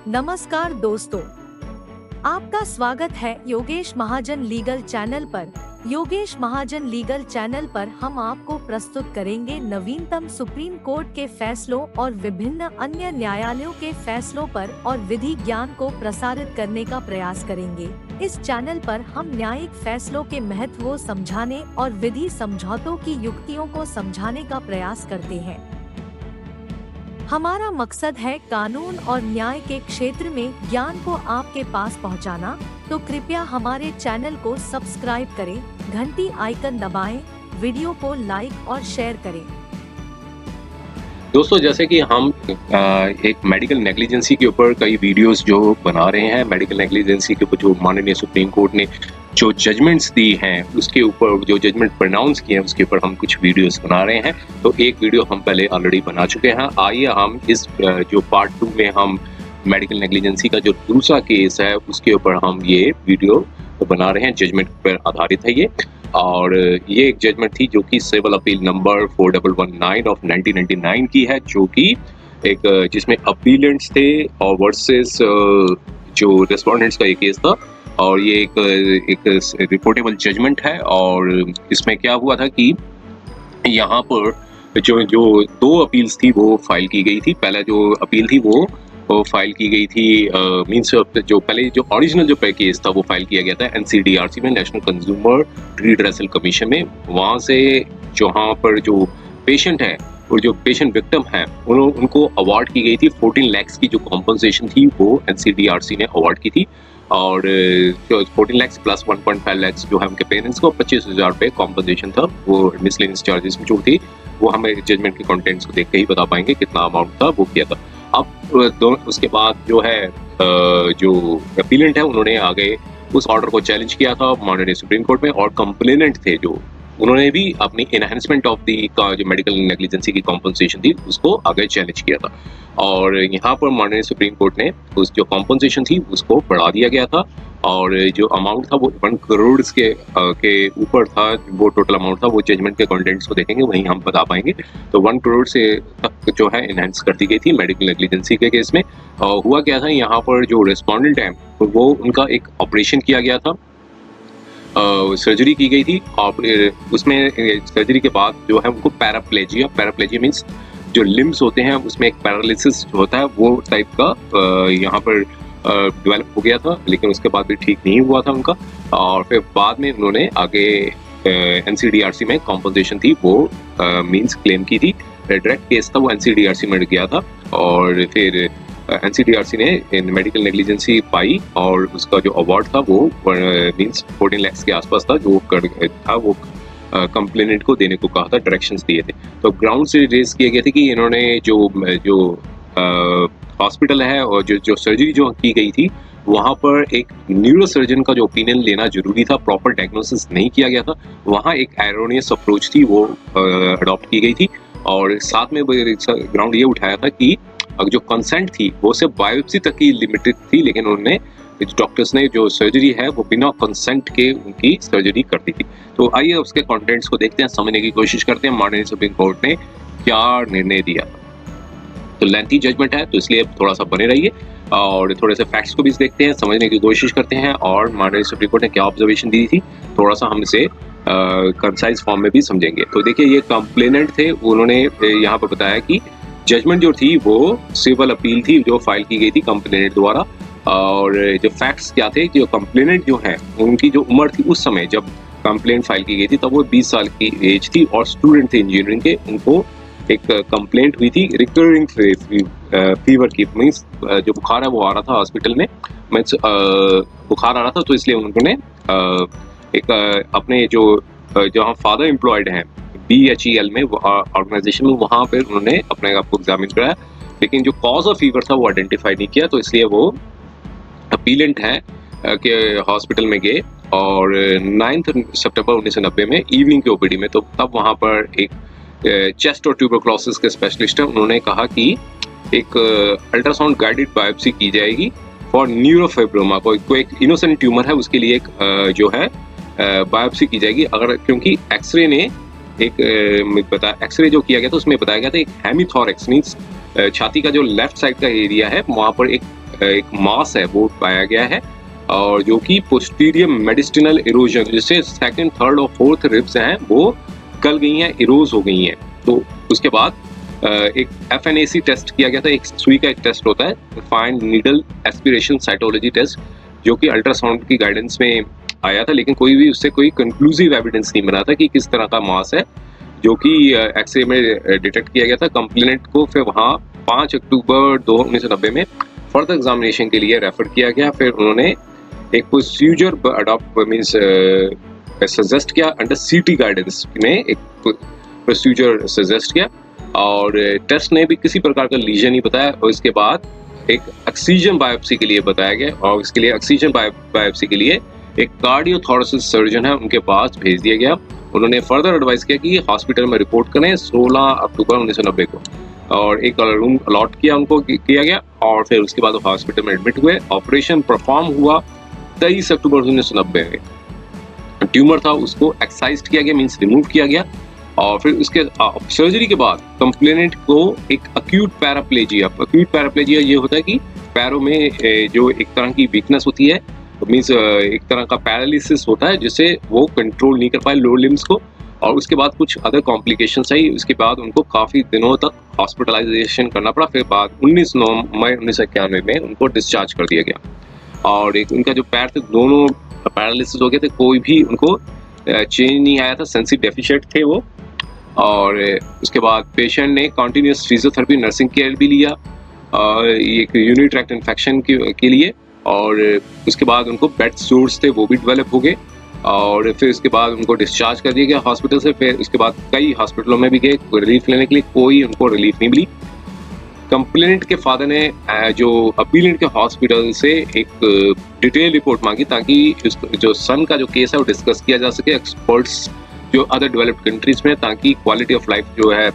नमस्कार दोस्तों, आपका स्वागत है योगेश महाजन लीगल चैनल पर। योगेश महाजन लीगल चैनल पर हम आपको प्रस्तुत करेंगे नवीनतम सुप्रीम कोर्ट के फैसलों और विभिन्न अन्य न्यायालयों के फैसलों पर और विधि ज्ञान को प्रसारित करने का प्रयास करेंगे। इस चैनल पर हम न्यायिक फैसलों के महत्व को समझाने और विधि समझौतों की युक्तियों को समझाने का प्रयास करते हैं। हमारा मकसद है कानून और न्याय के क्षेत्र में ज्ञान को आपके पास पहुंचाना, तो कृपया हमारे चैनल को सब्सक्राइब करें, घंटी आइकन दबाएं, वीडियो को लाइक और शेयर करें। दोस्तों, जैसे कि हम एक मेडिकल नेग्लिजेंसी के ऊपर कई वीडियोस जो बना रहे हैं, मेडिकल नेग्लिजेंसी के ऊपर जो माननीय सुप्रीम कोर्ट ने जो जजमेंट्स दी हैं उसके ऊपर जो जजमेंट प्रोनाउंस किए हैं उसके ऊपर हम कुछ वीडियोस बना रहे हैं। तो एक वीडियो हम पहले ऑलरेडी बना चुके हैं। आइए हम इस जो पार्ट 2 में हम मेडिकल नेग्लिजेंसी का जो दूसरा केस है उसके ऊपर हम ये वीडियो बना रहे हैं। जजमेंट पर आधारित है ये, और ये एक जजमेंट थी जो कि सिविल अपील नंबर 4119 ऑफ 1999 की है, जो कि एक जिसमें अपीलेंट्स थे और वर्सेस जो रेस्पोंडेंट्स का ये केस था। और ये एक रिपोर्टेबल जजमेंट है। और इसमें क्या हुआ था कि यहाँ पर जो दो अपील्स थी वो फाइल की गई थी। पहला जो अपील थी वो फाइल की गई थी मींस जो पहले जो ओरिजिनल जो केस था वो फाइल किया गया था NCDRC में, नेशनल कंज्यूमर रिड्रेसल कमीशन में। वहाँ से जहाँ पर जो पेशेंट है और जो पेशेंट विक्टिम है उनको अवार्ड की गई थी 14 लाख की जो कॉम्पनसेशन थी वो NCDRC ने अवार्ड की थी। और 14 लाख प्लस 1.5 लाख जो है उनके पेरेंट्स को 25,000 रुपये कॉम्पनसेशन था। वो मिसलेनियस चार्जेस जो थी वो हमें जजमेंट के कंटेंट्स को देख के ही बता पाएंगे कितना अमाउंट था वो किया था। अब उसके बाद जो है जो अपीलेंट है उन्होंने आगे उस ऑर्डर को चैलेंज किया था माननीय सुप्रीम कोर्ट में, और कंप्लेनेंट थे जो उन्होंने भी अपनी एनहांसमेंट ऑफ दी का जो मेडिकल नेग्लिजेंसी की कॉम्पनसेशन थी उसको आगे चैलेंज किया था। और यहाँ पर माननीय सुप्रीम कोर्ट ने उस जो कॉम्पनसेशन थी उसको बढ़ा दिया गया था, और जो अमाउंट था वो 1 करोड़ के ऊपर था। वो टोटल अमाउंट था, वो जजमेंट के कंटेंट्स को देखेंगे वहीं हम बता पाएंगे। तो 1 करोड़ से तक जो है इनहेंस कर दी गई थी मेडिकल नेग्लिजेंसी के केस में। हुआ क्या था, यहाँ पर जो रेस्पोंडेंट है वो उनका एक ऑपरेशन किया गया था, सर्जरी की गई थी। और उसमें सर्जरी के बाद जो है उनको पैराप्लेजिया मीन्स जो लिम्स होते हैं उसमें एक पैरालिसिस होता है वो टाइप का यहाँ पर डेवलप हो गया था, लेकिन उसके बाद भी ठीक नहीं हुआ था उनका। और फिर बाद में उन्होंने आगे NCDRC में कॉम्पनसेशन थी वो मींस क्लेम की थी। डायरेक्ट केस था वो NCDRC में गया था, और फिर NCDRC ने मेडिकल नेग्लिजेंसी पाई और उसका जो अवार्ड था वो मींस 14 लाख के आसपास था जो था वो कंप्लेनेंट को देने को कहा था, डायरेक्शंस दिए थे। तो ग्राउंड से रेज किए गए थे कि इन्होंने जो हॉस्पिटल है और जो सर्जरी जो की गई थी वहाँ पर एक न्यूरोसर्जन का जो ओपिनियन लेना जरूरी था, प्रॉपर डायग्नोसिस नहीं किया गया था। वहाँ एक एरोनियस अप्रोच थी वो अडॉप्ट की गई थी। और साथ में ग्राउंड ये उठाया था कि जो कंसेंट थी वो सिर्फ बायोप्सी तक ही लिमिटेड थी, लेकिन उन्होंने डॉक्टर्स ने जो सर्जरी है वो बिना कंसेंट के उनकी सर्जरी कर दी थी। तो आइए उसके कंटेंट्स को देखते हैं, समझने की कोशिश करते हैं माननीय सुप्रीम कोर्ट ने क्या निर्णय दिया। तो लेंथी जजमेंट है तो इसलिए थोड़ा सा बने रहिए और थोड़े से फैक्ट्स को भी देखते हैं, समझने की कोशिश करते हैं, और माननीय सुप्रीम कोर्ट ने क्या ऑब्जर्वेशन दी थी थोड़ा सा हम इसे कंसाइज फॉर्म में भी समझेंगे। तो देखिए, ये कंप्लेनेंट थे, उन्होंने यहाँ पर बताया कि जजमेंट जो थी वो सिविल अपील थी जो फाइल की गई थी कंप्लेनेंट द्वारा। और जो फैक्ट्स क्या थे, जो कंप्लेनेंट जो है उनकी जो उम्र थी उस समय जब कंप्लेंट फाइल की गई थी तब वो 20 साल की एज थी और स्टूडेंट थे इंजीनियरिंग के। उनको एक कंप्लेंट हुई थी रिकरिंग फीवर की, मीन्स जो बुखार है वो आ रहा था हॉस्पिटल में, मीन्स बुखार आ रहा था, तो इसलिए उन्होंने एक अपने जो जहाँ फादर एम्प्लॉयड हैं BHEL में ऑर्गेनाइजेशन में, वहाँ पर उन्होंने अपने आप को एग्जामिन कराया, लेकिन जो कॉज ऑफ फीवर था वो आइडेंटिफाई नहीं किया। तो इसलिए वो अपीलेंट है के हॉस्पिटल में गए और 9 सितंबर 1990 में इवनिंग के OPD में, तो तब वहाँ पर एक चेस्ट और ट्यूबरक्लोसिस के स्पेशलिस्ट है, उन्होंने कहा कि एक अल्ट्रासाउंड गाइडेड बायोप्सी की जाएगी फॉर न्यूरोफाइब्रोमा। कोई एक इनोसेंट ट्यूमर है उसके लिए एक जो है बायोप्सी की जाएगी। अगर क्योंकि एक्सरे ने एक्सरे जो किया गया था उसमें बताया गया था एक हेमिथोरेक्स मींस छाती का जो लेफ्ट साइड का एरिया है वहाँ पर एक एक मास है वो पाया गया है, और जो कि पोस्टीरियर मेडिस्टिनल इरोजन, जिससे सेकंड, थर्ड और फोर्थ रिब्स हैं वो गल गई हैं, इरोज हो गई हैं। तो उसके बाद एक FNAC टेस्ट किया गया था, एक सुई का एक टेस्ट होता है, fine needle aspiration cytology test, जो कि अल्ट्रासाउंड की गाइडेंस में आया था, लेकिन कोई भी उससे कोई कंक्लूसिव एविडेंस नहीं बना था कि किस तरह का मास है, जो कि एक्सरे में डिटेक्ट किया गया था। कंप्लेनेंट को फिर वहाँ 5 अक्टूबर 1990 में फर्दर एग्जामिनेशन के लिए रेफर किया गया। फिर उन्होंने एक प्रोसीजर अडॉप्ट मींस सजेस्ट किया, अंडर CT गाइडेंस में एक प्रोसीजर सजेस्ट किया, और टेस्ट ने भी किसी प्रकार का लीजन नहीं बताया। और इसके बाद एक ऑक्सीजन बायोप्सी के लिए बताया गया, और इसके लिए ऑक्सीजन बायोप्सी के लिए एक कार्डियोथोरेसिस सर्जन है उनके पास भेज दिया गया। उन्होंने फर्दर एडवाइस किया कि हॉस्पिटल में रिपोर्ट करें 16 अक्टूबर 1990 को, और एक रूम अलॉट किया उनको किया गया, और फिर उसके बाद हॉस्पिटल में एडमिट हुए। ऑपरेशन परफॉर्म हुआ 23 अक्टूबर 1990 में। ट्यूमर था उसको एक्साइज किया गया, मींस रिमूव किया गया, और फिर उसके सर्जरी के बाद कंप्लेनेंट को एक अक्यूट पैराप्लेजिया ये होता है कि पैरों में जो एक तरह की वीकनेस होती है, मींस एक तरह का पैरालिसिस होता है, जिससे वो कंट्रोल नहीं कर पाए लोअर लिम्स को, और उसके बाद कुछ अदर कॉम्प्लिकेशंस आई। उसके बाद उनको काफ़ी दिनों तक हॉस्पिटलाइजेशन करना पड़ा। फिर बाद 19 मई 1991 में उनको डिस्चार्ज कर दिया गया, और एक उनका जो पैर थे दोनों पैरालिसिस हो गए थे, कोई भी उनको चेंज नहीं आया था, सेंसी डेफिशिएंट थे वो। और उसके बाद पेशेंट ने कॉन्टिन्यूस फिजियोथेरेपी नर्सिंग केयर भी लिया, एक यूरिनरी ट्रैक्ट इन्फेक्शन के लिए, और उसके बाद उनको बेड सोर्स थे वो भी डेवलप हो गए, और फिर उसके बाद उनको डिस्चार्ज कर दिया गया हॉस्पिटल से। फिर उसके बाद कई हॉस्पिटलों में भी गए रिलीफ लेने के लिए, कोई उनको रिलीफ नहीं मिली। कंप्लेनेंट के फादर ने जो अपीलेंट के हॉस्पिटल से एक डिटेल रिपोर्ट मांगी, ताकि जो सन का जो केस है वो डिस्कस किया जा सके एक्सपर्ट्स जो अदर डेवलप्ड कंट्रीज में, ताकि क्वालिटी ऑफ लाइफ जो है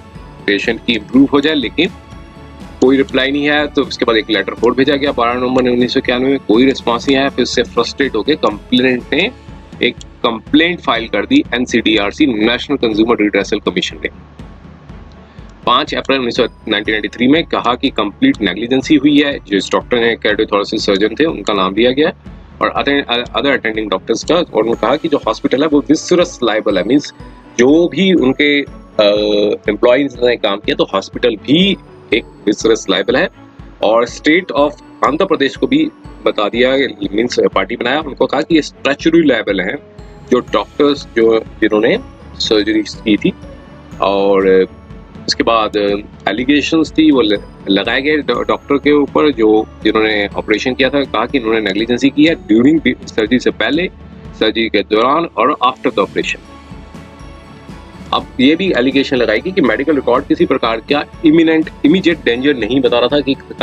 पेशेंट की इम्प्रूव हो जाए। लेकिन कोई रिप्लाई नहीं है। तो उसके बाद एक लेटर फोर्ट भेजा गया 12 नवंबर 1991 में, कोई रिस्पॉन्स नहीं आया। फिर उससे फ्रस्ट्रेट होकर कंप्लेनेंट ने एक कंप्लेंट फाइल कर दी NCDRC, national consumer redressal commission ने। 5 अप्रैल 1993 में कहा कि कंप्लीट नेग्लिजेंसी हुई है। जिस डॉक्टर ने कार्डियोथोरेसिस सर्जन थे उनका नाम दिया गया, और अदर अटेंडिंग डॉक्टर्स का, और उन्होंने कहा कि जो हॉस्पिटल है वो विसरस लायबल है, मींस जो भी उनके एम्प्लॉइज ने काम किया तो हॉस्पिटल भी एक विसरस लायबल है। और स्टेट ऑफ आंध्र प्रदेश को भी बता दिया, मींस पार्टी बनाया, उनको कहा कि ये स्टैच्यूटरी लायबल है जो डॉक्टर्स जिन्होंने सर्जरी की थी। और उसके बाद एलिगेशंस थी वो लगाए गए डॉक्टर के ऊपर जिन्होंने ऑपरेशन किया था। कहा कि इन्होंने नेग्लिजेंसी की है ड्यूरिंग सर्जरी से पहले, सर्जरी के दौरान और आफ्टर द ऑपरेशन। अब ये भी एलिगेशन लगाएगी कि मेडिकल रिकॉर्ड किसी प्रकार का इमीडिएट डेंजर नहीं बता रहा था,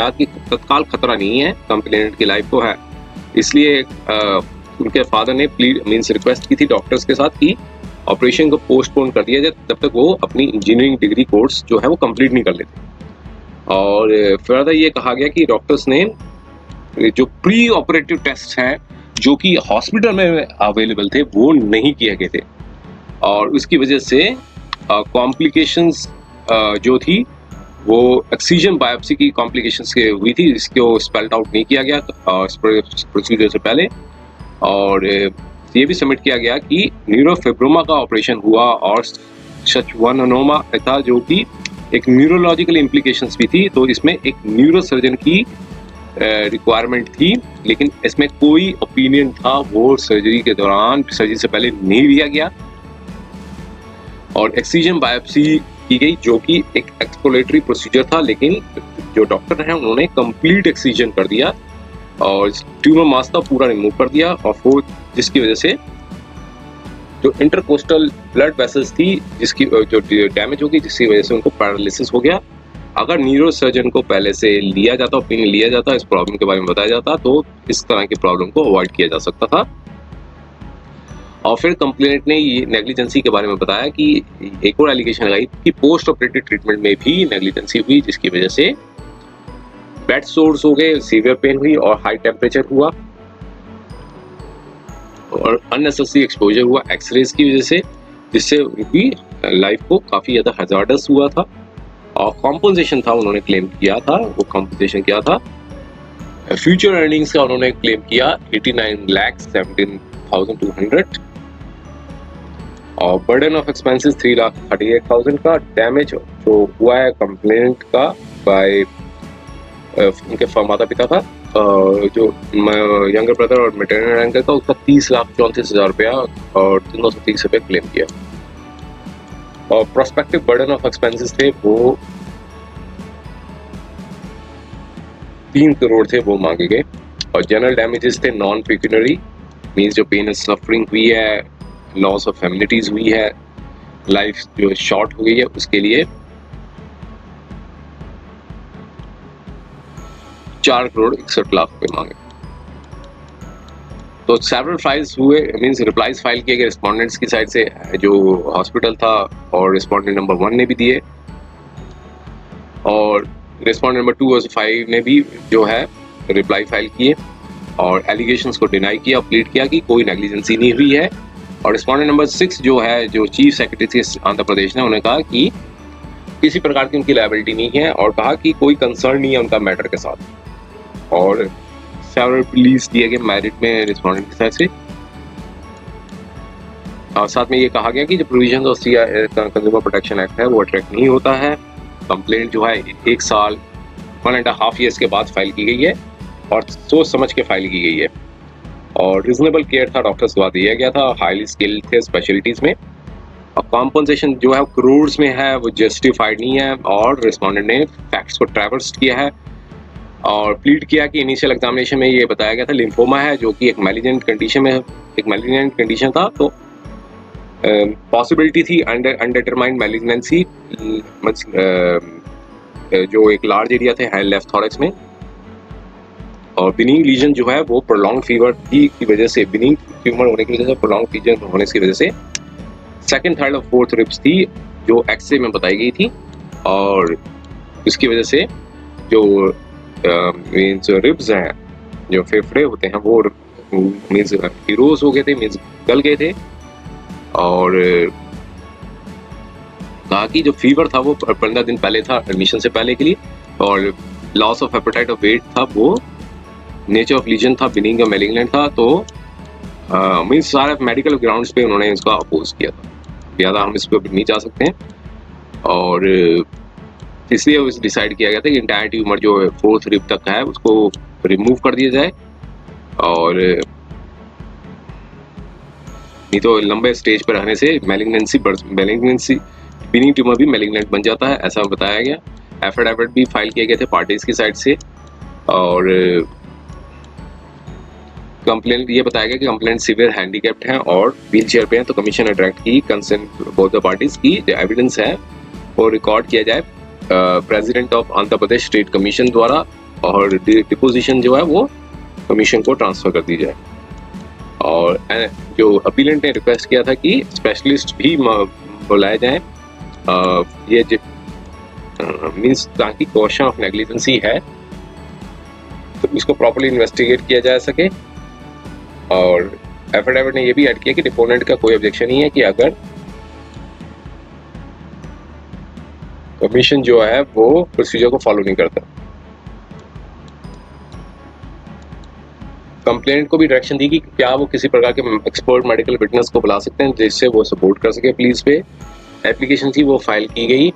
कि तत्काल खतरा नहीं है कंप्लेनेंट की लाइफ को है। इसलिए उनके फादर ने मींस रिक्वेस्ट की थी डॉक्टर्स के साथ कि ऑपरेशन को पोस्टपोन कर दिया जाए जब तक वो अपनी इंजीनियरिंग डिग्री कोर्स जो है वो कंप्लीट नहीं कर लेते। और फर्दर ये कहा गया कि डॉक्टर्स ने जो प्री ऑपरेटिव टेस्ट हैं जो कि हॉस्पिटल में अवेलेबल थे वो नहीं किए गए थे, और उसकी वजह से कॉम्प्लिकेशंस जो थी वो ऑक्सीजन बायोप्सी की कॉम्प्लिकेशंस हुई थी, जिसको स्पेल्ड आउट नहीं किया गया प्रोसीजर से पहले। और ये भी सबमिट किया गया कि न्यूरोफिब्रोमा का ऑपरेशन हुआ और schwannomatosis था, जो कि एक न्यूरोलॉजिकल इम्प्लीकेशंस भी थी। तो इसमें एक न्यूरोसर्जन की रिक्वायरमेंट थी, लेकिन इसमें कोई ओपिनियन था वो सर्जरी के दौरान, सर्जरी से पहले नहीं दिया गया। और ऑक्सीजन बायोप्सी की गई जो कि एक एक्सप्लोरेटरी प्रोसीजर था, लेकिन जो डॉक्टर हैं उन्होंने कंप्लीट एक्सीजन कर दिया और ट्यूमर मास था पूरा रिमूव कर दिया, और जिसकी वजह से जो इंटरकोस्टल ब्लड वेसल्स थी जिसकी जो डैमेज हो गई, जिसकी वजह से उनको पैरालिसिस हो गया। अगर न्यूरोसर्जन को पहले से लिया जाता, ओपिनियन लिया जाता, इस प्रॉब्लम के बारे में बताया जाता, तो इस तरह की प्रॉब्लम को अवॉइड किया जा सकता था। और फिर कंप्लेनेंट ने ये नेग्लिजेंसी के बारे में बताया कि एक और एलिगेशन लगाई कि पोस्ट ऑपरेटिव ट्रीटमेंट में भी नेग्लिजेंसी हुई, जिसकी वजह से बेड सोर्स हो गए, सीवियर पेन हुई और हाई टेम्परेचर हुआ और अननेसेसरी एक्सपोजर हुआ एक्सरेज की वजह से, जिससे उनकी लाइफ को काफ़ी ज़्यादा हजार्डस हुआ था। और कॉम्पनसेशन था, उन्होंने क्लेम किया था, वो कॉम्पनसेशन क्या था, फ्यूचर अर्निंग्स का उन्होंने क्लेम किया 89,17,200 और बर्डन ऑफ एक्सपेंसेस 3,38,000 का। डैमेज जो हुआ है कंप्लेंट का बाय उनके माता पिता का जो यंगर ब्रदर और मेटरनल एंकर का, उसका 30,34,000 रुपया और 330 रुपये क्लेम किया। और प्रोस्पेक्टिव बर्डन ऑफ एक्सपेंसेस थे वो 3 करोड़ थे, वो मांगे गए। और जनरल डैमेजेस थे नॉन पेक्यूनरी, मींस जो पेन एंड सफरिंग हुई है, लॉस ऑफ फेमिलिटीज हुई है, लाइफ जो शॉर्ट हो गई है, उसके लिए 4 करोड़ 61 लाख रुपए मांगे। तो सेवरल फाइल्स हुए, मींस रिप्लाईज फाइल किए गए रिस्पोंडेंट्स की साइड से, जो हॉस्पिटल था और रिस्पोंडेंट नंबर 1 ने भी दिए और रिस्पोंडेंट नंबर 2 और 5 ने भी जो है रिप्लाई फाइल किए और एलिगेशंस को डिनाई किया, प्लीड किया कि कोई नेग्लिजेंसी नहीं हुई है। और रिस्पोंडेंट नंबर 6 जो है, जो चीफ सेक्रेटरी आंध्र प्रदेश ने, उन्होंने कहा कि किसी प्रकार की उनकी लायबिलिटी नहीं है और कहा कि कोई कंसर्न नहीं है उनका मैटर के साथ। और सेवरल प्लीज दिए गए मैरिट में रिस्पोंडेंट की साइड से। और साथ में ये कहा गया कि जो provision of consumer protection act है वो अट्रैक्ट नहीं होता है। कंप्लेंट जो है 1 साल 1.5 ईयर्स के बाद फाइल की गई है और सोच समझ के फाइल की गई है और रिजनेबल केयर था, डॉक्टर्स द्वारा दिया गया था, हाईली स्किल्ड थे स्पेशलिटीज में। और कॉम्पनसेशन जो है करोड्स में है, वो जस्टिफाइड नहीं है और रिस्पोंडेंट ने फैक्ट्स को ट्रैवर्स किया है और प्लीड किया कि इनिशियल एग्जामिनेशन में ये बताया गया था लिम्फोमा है, जो कि एक मैलिग्नेंट कंडीशन में, एक मैलिग्नेंट कंडीशन था। तो पॉसिबिलिटी थी अनडिटरमाइंड मैलिग्नेंसी, जो एक लार्ज एरिया थे है लेफ्ट थॉरेक्स में। और बिनिंग लीजन जो है वो प्रोलॉन्ग फीवर की वजह से, बिनिंग ट्यूमर होने की वजह से, प्रोलॉन्ग फीवर होने की वजह से 2nd, 3rd और 4th रिब्स थी जो एक्सरे में बताई गई थी और इसकी वजह से जो मींस रिब्स हैं, जो फेफड़े होते हैं, वो मींस हीरोज हो गए थे, मींस गल गए थे। और कहा कि जो फीवर था वो 15 दिन पहले था एडमिशन से पहले के लिए और लॉस ऑफ एपेटाइट और वेट था, वो नेचर ऑफ लीजन था, बिनिंग और मैलिग्नेंट था। तो मींस सारे मेडिकल ग्राउंड्स पे उन्होंने इसका अपोज किया था, ज़्यादा हम इस पर नहीं जा सकते हैं। और इसलिए डिसाइड किया गया था कि इंटायर ट्यूमर जो 4th रिब तक है उसको रिमूव कर दिया जाए और नहीं तो लंबे स्टेज पर रहने से मैलिग्नेंसी बिनिंग ट्यूमर भी मैलिग्नेंट बन जाता है, ऐसा बताया गया। एफिडेविट भी फाइल किए गए थे पार्टीज की साइड से और कंप्लेंट ये बताया गया कि कंप्लेंट सिवियर हैंडीकैप्ड हैं और व्हील चेयर पे हैं। तो कमीशन ने डायरेक्ट की कंसर्न बोथ द पार्टीज की जो एविडेंस है वो रिकॉर्ड किया जाए president of Andhra Pradesh state commission द्वारा और डिपोजिशन जो है वो कमीशन को ट्रांसफर कर दी जाए। और जो अपीलेंट ने रिक्वेस्ट किया था कि स्पेशलिस्ट भी बुलाए जाएं, ये मींस ताकि क्वेश्चन ऑफ नेग्लिजेंसी है तो इसको प्रॉपर्ली इन्वेस्टिगेट किया जा सके। और एफिडेविट ने ये भी ऐड किया कि डिपोनेंट का कोई ऑब्जेक्शन नहीं है कि अगर कमीशन जो है वो प्रोसीजर को फॉलो नहीं करता। कंप्लेंट को भी डायरेक्शन दी कि क्या वो किसी प्रकार के एक्सपर्ट मेडिकल विटनेस को बुला सकते हैं जिससे वो सपोर्ट कर सके पुलिस पे। एप्लीकेशन थी वो फाइल की गई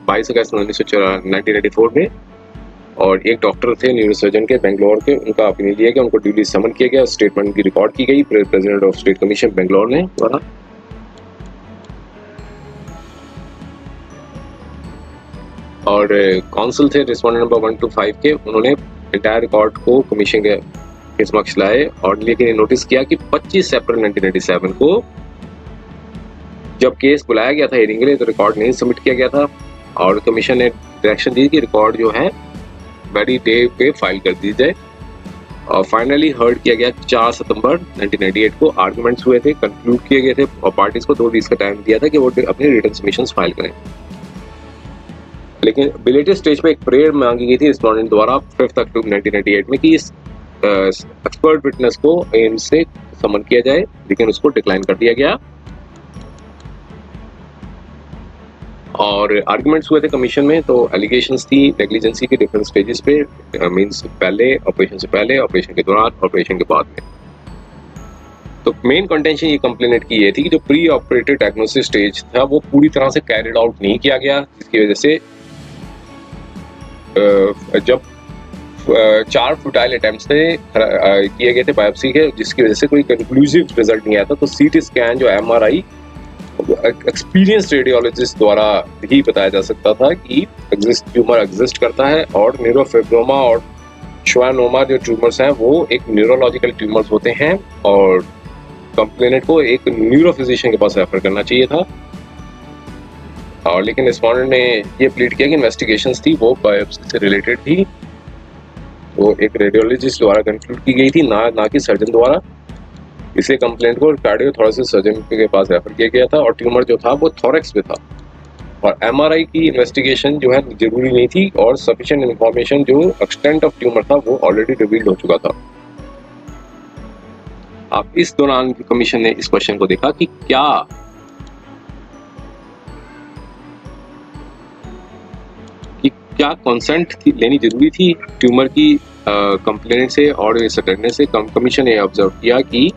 22 अगस्त 1994 में और एक डॉक्टर थे न्यूरोसर्जन के बेंगलोर के, उनका ओपिनियन लिया गया, उनको ड्यूली समन किया गया, स्टेटमेंट की रिकॉर्ड की गई president of state commission Bangalore ने द्वारा। और काउंसिल थे रिस्पोंडेंट नंबर 1 to 5 के, उन्होंने इंटायर रिकॉर्ड को कमीशन के समक्ष लाए और लेकिन नोटिस किया कि 25 अप्रैल 1997 को जब केस बुलाया गया था हियरिंग के लिए तो रिकॉर्ड नहीं सबमिट किया गया था और कमीशन ने डायरेक्शन दी कि रिकॉर्ड जो है वेरी डे पे फाइल कर दी जाए। और फाइनली हर्ड किया गया 4 सितंबर 1998 को। आर्गुमेंट्स हुए थे, कंक्लूड किए गए थे और पार्टीज को 2 डेज का टाइम दिया था कि वो अपने रिटन सबमिशंस फाइल करें। लेकिन बिलेटेड स्टेज पे एक प्रेयर मांगी गई थी रिस्पोंडेंट द्वारा 5 अक्टूबर 1998 में कि इस एक्सपर्ट विटनेस को एम्स से समन किया जाए, लेकिन उसको डिक्लाइन कर दिया गया। और आर्गुमेंट्स हुए थे कमीशन में। तो एलिगेशंस थी नेग्लिजेंसी के डिफरेंट स्टेजेस पे, मींस पहले, ऑपरेशन से पहले, ऑपरेशन के दौरान, ऑपरेशन के बाद में। तो मेन कंटेंशन ये कंप्लेनेंट की ये थी कि जो प्री ऑपरेटिव डायग्नोसिस स्टेज था वो पूरी तरह से कैरिड आउट नहीं किया गया, जिसकी वजह से जब 4 फुटाइल अटेम्प्ट्स थे किए गए थे बायोप्सी के, जिसकी वजह से कोई कंक्लूसिव रिजल्ट नहीं आया था। तो सीटी स्कैन जो एमआरआई एक्सपीरियंस रेडियोलॉजिस्ट द्वारा ही बताया जा सकता था कि ट्यूमर एग्जिस्ट करता है, और न्यूरोफिब्रोमा और श्वानोमा जो ट्यूमर्स हैं वो एक न्यूरोलॉजिकल ट्यूमर्स होते हैं, और कंप्लेनेंट को एक न्यूरो फिजिशियन के पास रेफर करना चाहिए था। और लेकिन रिस्पोंडेंट ने ये प्लीड किया कि इन्वेस्टिगेशंस थी वो बायोप्सी से रिलेटेड थी, वो एक रेडियोलॉजिस्ट द्वारा कंक्लूड की गई थी, ना कि सर्जन द्वारा। इसलिए कंप्लेंट को कार्डियोथोरेसिस सर्जन के पास रेफर किया गया था, और ट्यूमर जो था वो थोरेक्स में था, और एमआरआई की इन्वेस्टिगेशन जो है जरूरी नहीं थी, और सफिशिएंट इंफॉर्मेशन जो एक्सटेंट ऑफ ट्यूमर था वो ऑलरेडी रिवील्ड हो चुका था। अब इस दौरान कमीशन ने इस क्वेश्चन को देखा कि क्या कंसेंट लेनी जरूरी थी ट्यूमर की कंप्लेंट से और इसे करने से। कमीशन ने ऑब्जर्व किया कि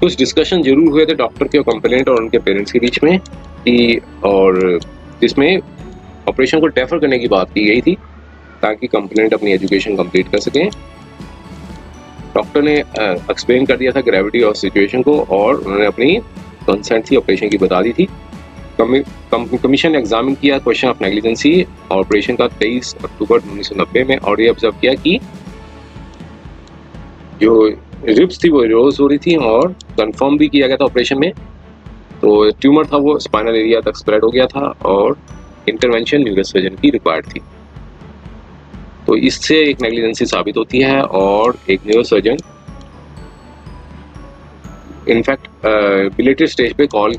कुछ डिस्कशन जरूर हुए थे डॉक्टर के और कंप्लेंट और उनके पेरेंट्स के बीच में कि, और जिसमें ऑपरेशन को डेफर करने की बात की गई थी ताकि कंप्लेंट अपनी एजुकेशन कंप्लीट कर सकें। डॉक्टर ने एक्सप्लेन कर दिया था ग्रेविटी ऑफ सिचुएशन को, और उन्होंने अपनी कंसेंट थी ऑपरेशन की बता दी थी। कमीशन ने एग्जामिन किया क्वेश्चन ऑफ नेग्लिजेंसी ऑपरेशन का 23 अक्टूबर 1990 में, और ये ऑब्जर्व किया कि जो रिब्स थी वो इरोज हो रही थी, और कंफर्म भी किया गया था ऑपरेशन में। तो ट्यूमर था वो स्पाइनल एरिया तक स्प्रेड हो गया था, और इंटरवेंशन न्यूरोसर्जन की रिक्वायर्ड थी। तो इससे एक नेग्लिजेंसी साबित होती है, और एक न्यूरोसर्जन इनफैक्ट बिलेटेड स्टेज पे कॉल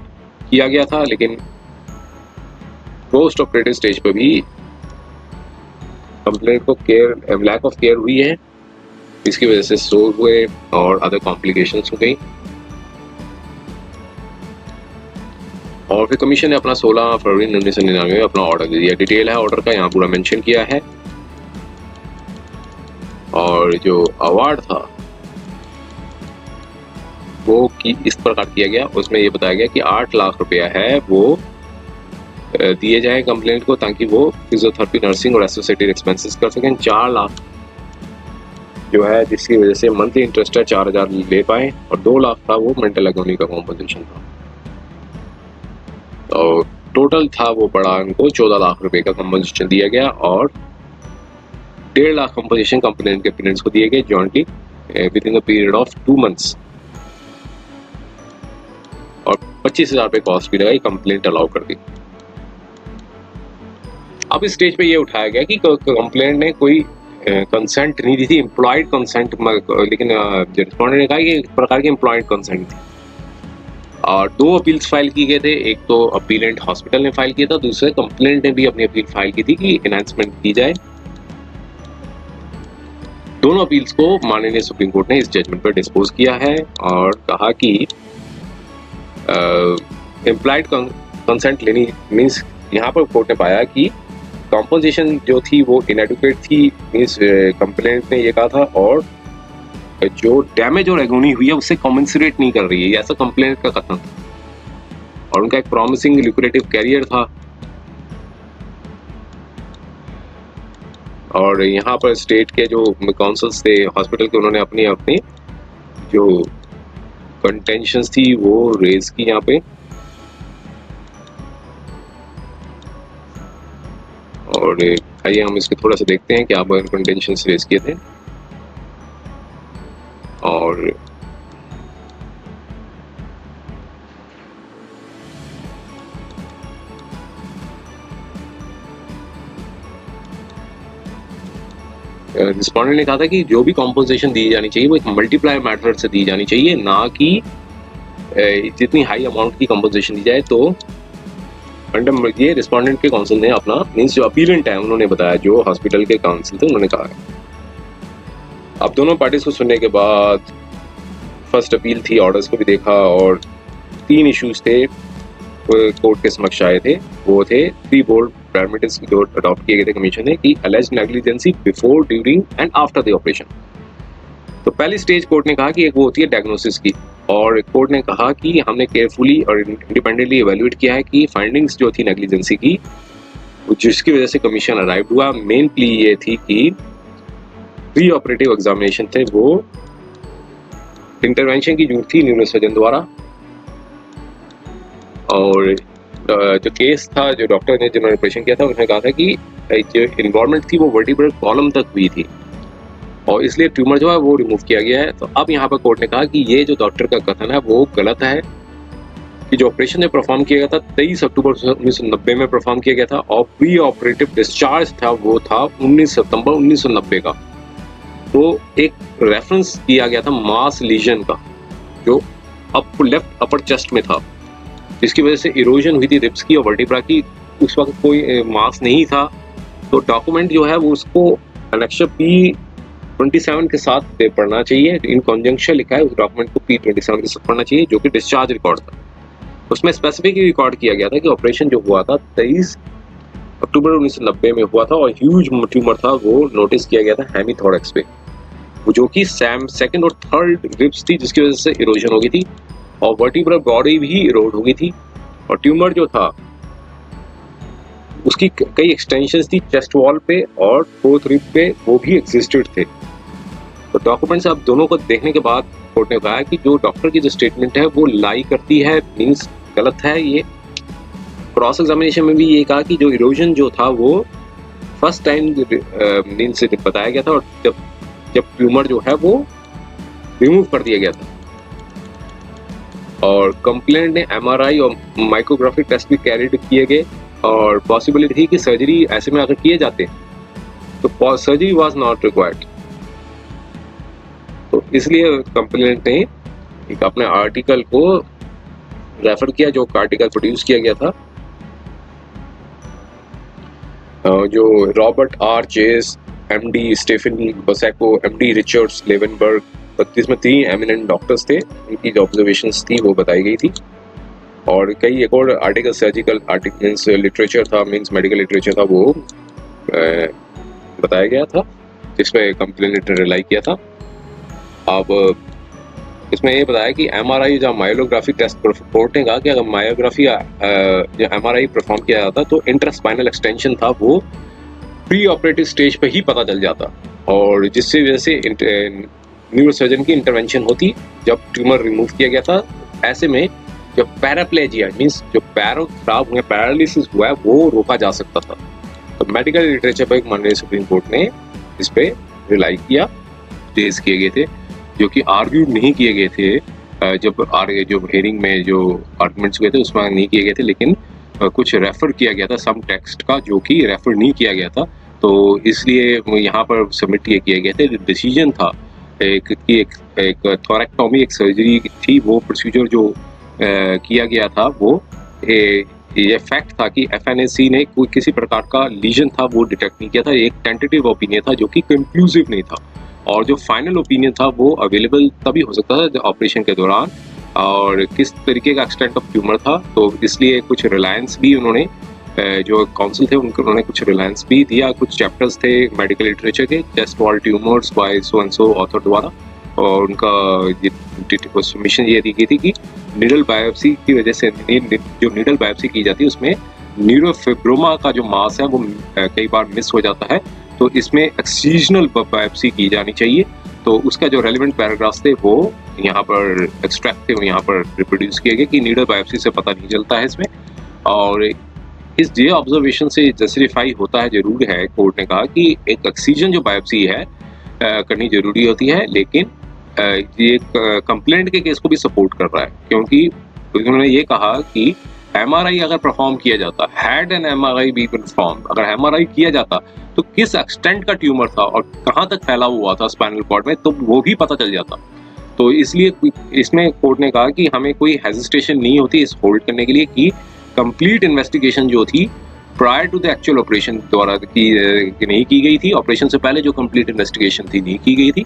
किया गया था, लेकिन पोस्ट ऑपरेटिव स्टेज पे भी कंप्लेंट को लैक ऑफ केयर हुई है, इसकी वजह से स्ट्रोक हुए और अदर कॉम्प्लिकेशंस हो गई। और फिर कमीशन ने अपना 16 फरवरी 1999 में अपना ऑर्डर दे दिया। डिटेल है ऑर्डर का, यहाँ पूरा मेंशन किया है। और जो अवार्ड था वो इस प्रकार किया गया, उसमें ये बताया गया कि 8 लाख रुपया है वो दिए जाए कंप्लेंट को, ताकि वो फिजियोथेरेपी, नर्सिंग और एसोसिएटेड एक्सपेंसेस कर सकें। 4 लाख जो है, जिसकी वजह से मंथली इंटरेस्ट है 4000 ले पाए, और 2 लाख था वो मेंटल एगोनी का कॉम्पोजिशन था। तो टोटल था वो पड़ा उनको 14 लाख रुपए का कॉम्पोजिशन दिया गया, और 1.5 लाख कॉम्पोजिशन कंप्लेंट के पेरेंट्स को दिए गए jointly with in the period of 2 months, और 25,000 रुपए कॉस्ट भी लगाई, कंप्लेंट अलाउ कर दी। अब इस स्टेज पे ये उठाया गया कि कंप्लेंट ने कोई कंसेंट नहीं दी थी, एम्प्लॉयड कंसेंट, लेकिन रिस्पोंडेंट ने कहा कि एक प्रकार की एम्प्लॉयड कंसेंट थी। और 2 अपील्स फाइल की गए थे, एक तो अपीलेंट हॉस्पिटल ने फाइल किया था, दूसरे कंप्लेंट ने भी अपनी अपील फाइल की थी कि एनहांसमेंट की जाए। दोनों अपील्स को माननीय सुप्रीम कोर्ट ने इस जजमेंट पर डिस्पोज किया है, और कहा कि एम्प्लॉयड कंसेंट लेनी मीन्स, यहाँ पर कोर्ट ने पाया कि कॉम्पोजिशन जो थी वो इनएडुकेट थी, मीन्स कंप्लेंट ने ये कहा था, और जो डैमेज और एगोनी हुई है उससे कॉम्पेंसेट नहीं कर रही है, ऐसा कंप्लेंट का कथन था। और उनका एक प्रॉमिसिंग ल्यूक्रेटिव कैरियर था, और यहाँ पर स्टेट के जो काउंसिल्स थे हॉस्पिटल के, उन्होंने अपनी अपनी जो कंटेंशंस थी वो रेज की यहाँ पे। और आइए हम इसके थोड़ा सा देखते हैं कि आप कंटेंशंस रेज किए थे। और रिस्पोंडेंट ने कहा था कि जो भी कॉम्पोजिशन दी जानी चाहिए वो एक मल्टीप्लाई मेथड से दी जानी चाहिए, ना कि जितनी हाई अमाउंट की कॉम्पोजिशन दी जाए। तो अंडर ये रिस्पोंडेंट के काउंसिल ने अपना मीन्स जो अपीलेंट है उन्होंने बताया, जो हॉस्पिटल के काउंसिल थे उन्होंने कहा। अब दोनों पार्टीज को सुनने के बाद फर्स्ट अपील थी, ऑर्डर्स को भी देखा, और 3 इश्यूज थे कोर्ट के समक्ष आए थे वो थे 3 बोल्ड पैरामीटर्स जो अडॉप्ट किए गए थे कमीशन ने कि alleged negligence before, during and after the operation. तो पहली स्टेज कोर्ट ने कहा कि एक वो होती है डायग्नोसिस की, और कोर्ट ने कहा कि हमने केयरफुली और इंडिपेंडेंटली इवेल्युएट किया है कि फाइंडिंग्स जो थी नेग्लिजेंसी की, जिसकी वजह से कमीशन अराइव हुआ, मेन प्ली ये थी कि प्री ऑपरेटिव एग्जामिनेशन थे वो इंटरवेंशन की जरूरत थी न्यूरोसर्जन द्वारा, और जो केस था जो डॉक्टर ने जिन्होंने ऑपरेशन किया था उसने कहा था कि जो इन्वॉल्वमेंट थी वो वर्टिब्रल कॉलम तक हुई थी और इसलिए ट्यूमर जो है वो रिमूव किया गया है। तो अब यहाँ पर कोर्ट ने कहा कि ये जो डॉक्टर का कथन है वो गलत है कि जो ऑपरेशन ने परफॉर्म किया गया था 23 अक्टूबर 1990 में परफॉर्म किया गया था और प्री ऑपरेटिव डिस्चार्ज था वो था 19 सितंबर 1990 का। तो एक रेफरेंस दिया गया था मास लीजन का जो लेफ्ट अपर चेस्ट में था, जिसकी वजह से इरोजन हुई थी रिब्स की और वर्टिब्रा की। उस वक्त कोई मास नहीं था, तो डॉक्यूमेंट जो है वो उसको एनेक्सर P27 के साथ पढ़ना चाहिए। इन कॉन्जंक्शन लिखा है उस डॉक्यूमेंट को P27 के साथ पढ़ना चाहिए, जो कि डिस्चार्ज रिकॉर्ड था। उसमें स्पेसिफिक रिकॉर्ड किया गया था कि ऑपरेशन जो हुआ था 23 अक्टूबर 1990 में हुआ था और ह्यूज ट्यूमर था वो नोटिस किया गया था हेमीथोरेक्स पे, जो कि सेकंड और थर्ड रिब्स थी, जिसकी वजह से इरोजन हो गई थी और वर्टिब्रल बॉडी भी इरोड हो गई थी। और ट्यूमर जो था उसकी कई एक्सटेंशंस थी चेस्ट वॉल पे और फोर्थ रिब पे, वो भी एग्जिस्टेड थे। तो डॉक्यूमेंट्स आप दोनों को देखने के बाद कोर्ट ने कहा कि जो डॉक्टर की जो स्टेटमेंट है वो लाई करती है, मींस गलत है। ये क्रॉस एग्जामिनेशन में भी ये कहा कि जो इरोजन जो था वो फर्स्ट टाइम मींस से बताया गया था और जब ट्यूमर जो है वो रिमूव कर दिया गया था। और कंप्लेंट ने MRI और माइक्रोग्राफिक टेस्ट भी कैरिड किए गए और पॉसिबिलिटी थी कि सर्जरी ऐसे में अगर किए जाते तो सर्जरी वाज नॉट रिक्वायर्ड। तो इसलिए कंप्लेंट ने एक अपने आर्टिकल को रेफर किया, जो आर्टिकल प्रोड्यूस किया गया था जो Robert R. Chase, MD Stephen बसेको, MD रिचर्ड्स लेवेनबर्ग, 32 में 3 एमिनेंट डॉक्टर्स थे, उनकी जो ऑब्जर्वेशंस थी वो बताई गई थी। और कई एक और article surgical article means literature था, मीन्स मेडिकल लिटरेचर था, वो बताया गया था जिसमें कंप्लेंट ने रिलाई किया था। अब इसमें ये बताया कि MRI जब मायोग्राफिक टेस्ट कोर्ट ने कहा कि अगर मायोग्राफी जो MRI परफॉर्म किया जाता तो इंट्रास्पाइनल एक्सटेंशन था वो प्री ऑपरेटिव स्टेज पे ही पता चल जाता, और जिससे वजह से न्यूरोसर्जन की इंटरवेंशन होती जब ट्यूमर रिमूव किया गया था। ऐसे में जो पैराप्लेजिया मींस जो पैरों खराब हुए, पैरालिसिस हुआ है, वो रोका जा सकता था। तो मेडिकल लिटरेचर पर माननीय सुप्रीम कोर्ट ने इस पे रिलाई किया, रेज किए गए थे, जो कि आर्ग्यूड नहीं किए गए थे जो हेयरिंग में जो आर्गुमेंट्स हुए थे उसमें नहीं किए गए थे, लेकिन कुछ रेफर किया गया था सम टेक्स्ट का जो कि रेफर नहीं किया गया था। तो इसलिए यहाँ पर सबमिट किए गए थे। डिसीजन था एक थोरेक्टोमी, एक सर्जरी थी, वो प्रोसीजर जो किया गया था वो ये फैक्ट था कि FNAC ने कोई किसी प्रकार का लीजन था वो डिटेक्ट नहीं किया था। एक टेंटेटिव ओपिनियन था जो कि कंक्लूसिव नहीं था, और जो फाइनल ओपिनियन था वो अवेलेबल तभी हो सकता था ऑपरेशन के दौरान और किस तरीके का एक्सटेंट ऑफ ट्यूमर था। तो इसलिए कुछ रिलायंस भी उन्होंने जो काउंसिल थे उन्होंने कुछ रिलायंस भी दिया। कुछ चैप्टर्स थे मेडिकल लिटरेचर के, chest wall tumours by so and so author द्वारा, और उनका सबमिशन ये दी गई थी कि नीडल बायोप्सी की वजह से जो नीडल बायोप्सी की जाती है उसमें न्यूरोफिब्रोमा का जो मास है वो कई बार मिस हो जाता है, तो इसमें एक्सीजनल बायोप्सी की जानी चाहिए। तो उसका जो रेलिवेंट पैराग्राफ्स थे वो यहाँ पर एक्सट्रैक्ट थे, वो यहाँ पर रिप्रोड्यूस किए गए कि नीडल बायोप्सी से पता नहीं चलता है इसमें। और इस ये ऑब्जर्वेशन से जस्टिफाई होता है, जरूर है, कोर्ट ने कहा कि एक एक्सीजन जो बायोप्सी है करनी जरूरी होती है, लेकिन ये कंप्लेंट के केस को भी सपोर्ट कर रहा है, क्योंकि उन्होंने ये कहा कि MRI अगर परफॉर्म किया जाता, had an MRI be perform, अगर MRI किया जाता तो किस एक्सटेंट का ट्यूमर था और कहाँ तक फैला हुआ था स्पाइनल कॉर्ड में, तो वो भी पता चल जाता। तो इसलिए इसमें कोर्ट ने कहा कि हमें कोई हेजिटेशन नहीं होती इस होल्ड करने के लिए कि कंप्लीट इन्वेस्टिगेशन जो थी prior to the actual operation द्वारा नहीं की गई थी, ऑपरेशन से पहले जो कंप्लीट इन्वेस्टिगेशन थी नहीं की गई थी।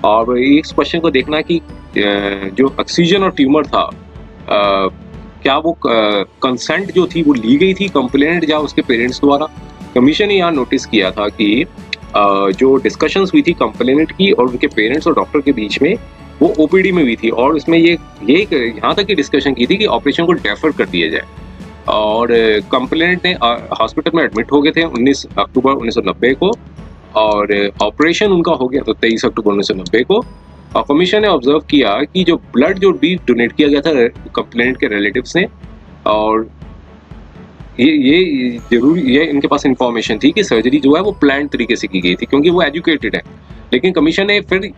और इस क्वेश्चन को देखना कि जो ऑक्सीजन और ट्यूमर था क्या वो कंसेंट जो थी वो ली गई थी कंप्लेनेंट या उसके पेरेंट्स द्वारा। कमीशन ने यहाँ नोटिस किया था कि जो डिस्कशंस हुई थी कंप्लेनेंट की और उनके पेरेंट्स और डॉक्टर के बीच में, वो ओपीडी में हुई थी और उसमें ये यहाँ तक की डिस्कशन की थी कि ऑपरेशन को डेफर कर दिया जाए। और कंप्लेनेंट ने हॉस्पिटल में एडमिट हो गए थे 19 अक्टूबर 1990 को और ऑपरेशन उनका हो गया था 23 अक्टूबर 1990 को। और कमीशन ने ऑब्जर्व किया कि जो ब्लड जो भी डोनेट किया गया था कंप्लेनेंट के रिलेटिव्स ने, और ये जरूर ये इनके पास इंफॉर्मेशन थी कि सर्जरी जो है वो प्लान तरीके से की गई थी क्योंकि वो एजुकेटेड है। लेकिन कमीशन ने फिर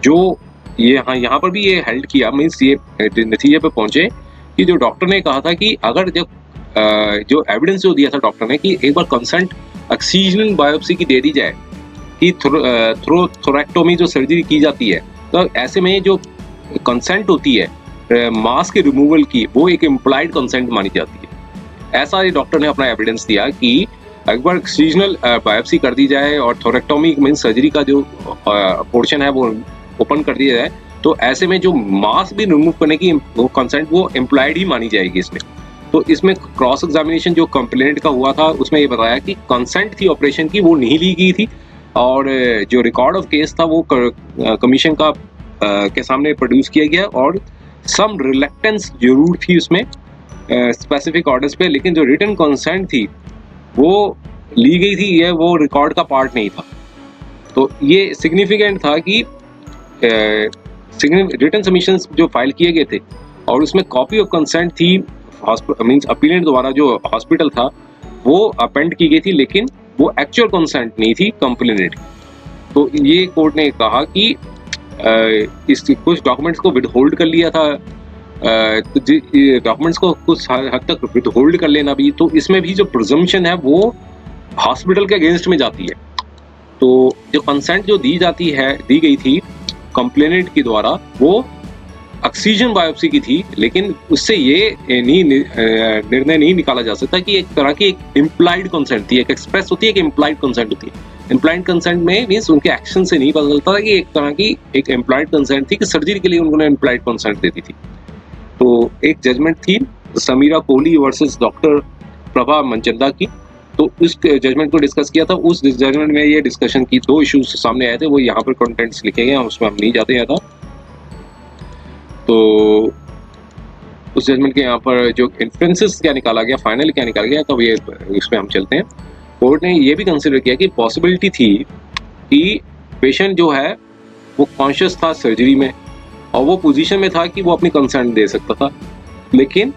जो ये यहाँ पर भी ये हेल्ड किया, मीन्स ये नतीजे पे पहुंचे कि जो डॉक्टर ने कहा था कि अगर जब जो एविडेंस जो दिया था डॉक्टर ने कि एक बार कंसेंट एक्सीजनल बायोप्सी की दे दी जाए कि थोरेक्टोमी जो सर्जरी की जाती है, तो ऐसे में जो कंसेंट होती है मास के रिमूवल की, वो एक इम्प्लाइड कंसेंट मानी जाती है। ऐसा ही डॉक्टर ने अपना एविडेंस दिया कि एक बार एक्सीजनल बायोप्सी कर दी जाए और थोरेक्टोमी मीन सर्जरी का जो पोर्शन है वो ओपन कर दिया जाए, तो ऐसे में जो मास भी रिमूव करने की वो कंसेंट वो इम्प्लाइड ही मानी जाएगी इसमें। तो इसमें क्रॉस एग्जामिनेशन जो कंप्लेंट का हुआ था उसमें ये बताया कि कंसेंट थी ऑपरेशन की वो नहीं ली गई थी और जो रिकॉर्ड ऑफ केस था वो कमीशन का के सामने प्रोड्यूस किया गया और सम रिलेक्टेंस जरूर थी उसमें स्पेसिफिक ऑर्डर्स पे, लेकिन जो रिटन कंसेंट थी वो ली गई थी, ये वो रिकॉर्ड का पार्ट नहीं था। तो ये सिग्निफिकेंट था कि रिटन सबमिशंस जो फाइल किए गए थे और उसमें कॉपी ऑफ कंसेंट थी मींस अपीलेंट द्वारा जो हॉस्पिटल था वो अपेंड की गई थी, लेकिन वो एक्चुअल कंसेंट नहीं थी कंप्लेनेंट। तो ये कोर्ट ने कहा कि इस कुछ डॉक्यूमेंट्स को विदहोल्ड कर लिया था, तो डॉक्यूमेंट्स को कुछ हद तक विदहोल्ड कर लेना भी, तो इसमें भी जो प्रिजम्पशन है वो हॉस्पिटल के अगेंस्ट में जाती है। तो जो कंसेंट जो दी गई थी कंप्लेनेंट के द्वारा वो ऑक्सीजन बायोप्सी की थी, लेकिन उससे ये निर्णय नहीं निकाला जा सकता कि एक तरह की एक इम्प्लाइड कंसेंट थी, एक एक्सप्रेस होती है कि इम्प्लाइड कंसेंट होती है। इम्प्लाइड कंसेंट में मीन्स उनके एक्शन से नहीं पता चलता था कि एक तरह की एक इम्प्लाइड कंसेंट थी कि सर्जरी के लिए उन्होंने इम्प्लाइड कंसेंट दे दी थी। तो एक जजमेंट थी समीरा कोहली वर्सेस डॉक्टर प्रभा मनचंदा की, तो उस जजमेंट को डिस्कस किया था। उस जजमेंट में ये डिस्कशन की 2 इश्यूज सामने आए थे, वो यहाँ पर कंटेंट्स लिखे गए हैं, उसमें हम नहीं जाते हैं था। तो उस जजमेंट के यहाँ पर जो इन्फ्रेंसेस क्या निकाला गया, फाइनल क्या निकाला गया, तो ये इसमें हम चलते हैं। कोर्ट ने ये भी कंसिडर किया कि पॉसिबिलिटी थी कि पेशेंट जो है वो कॉन्शियस था सर्जरी में और वो पोजीशन में था कि वो अपनी कंसेंट दे सकता था, लेकिन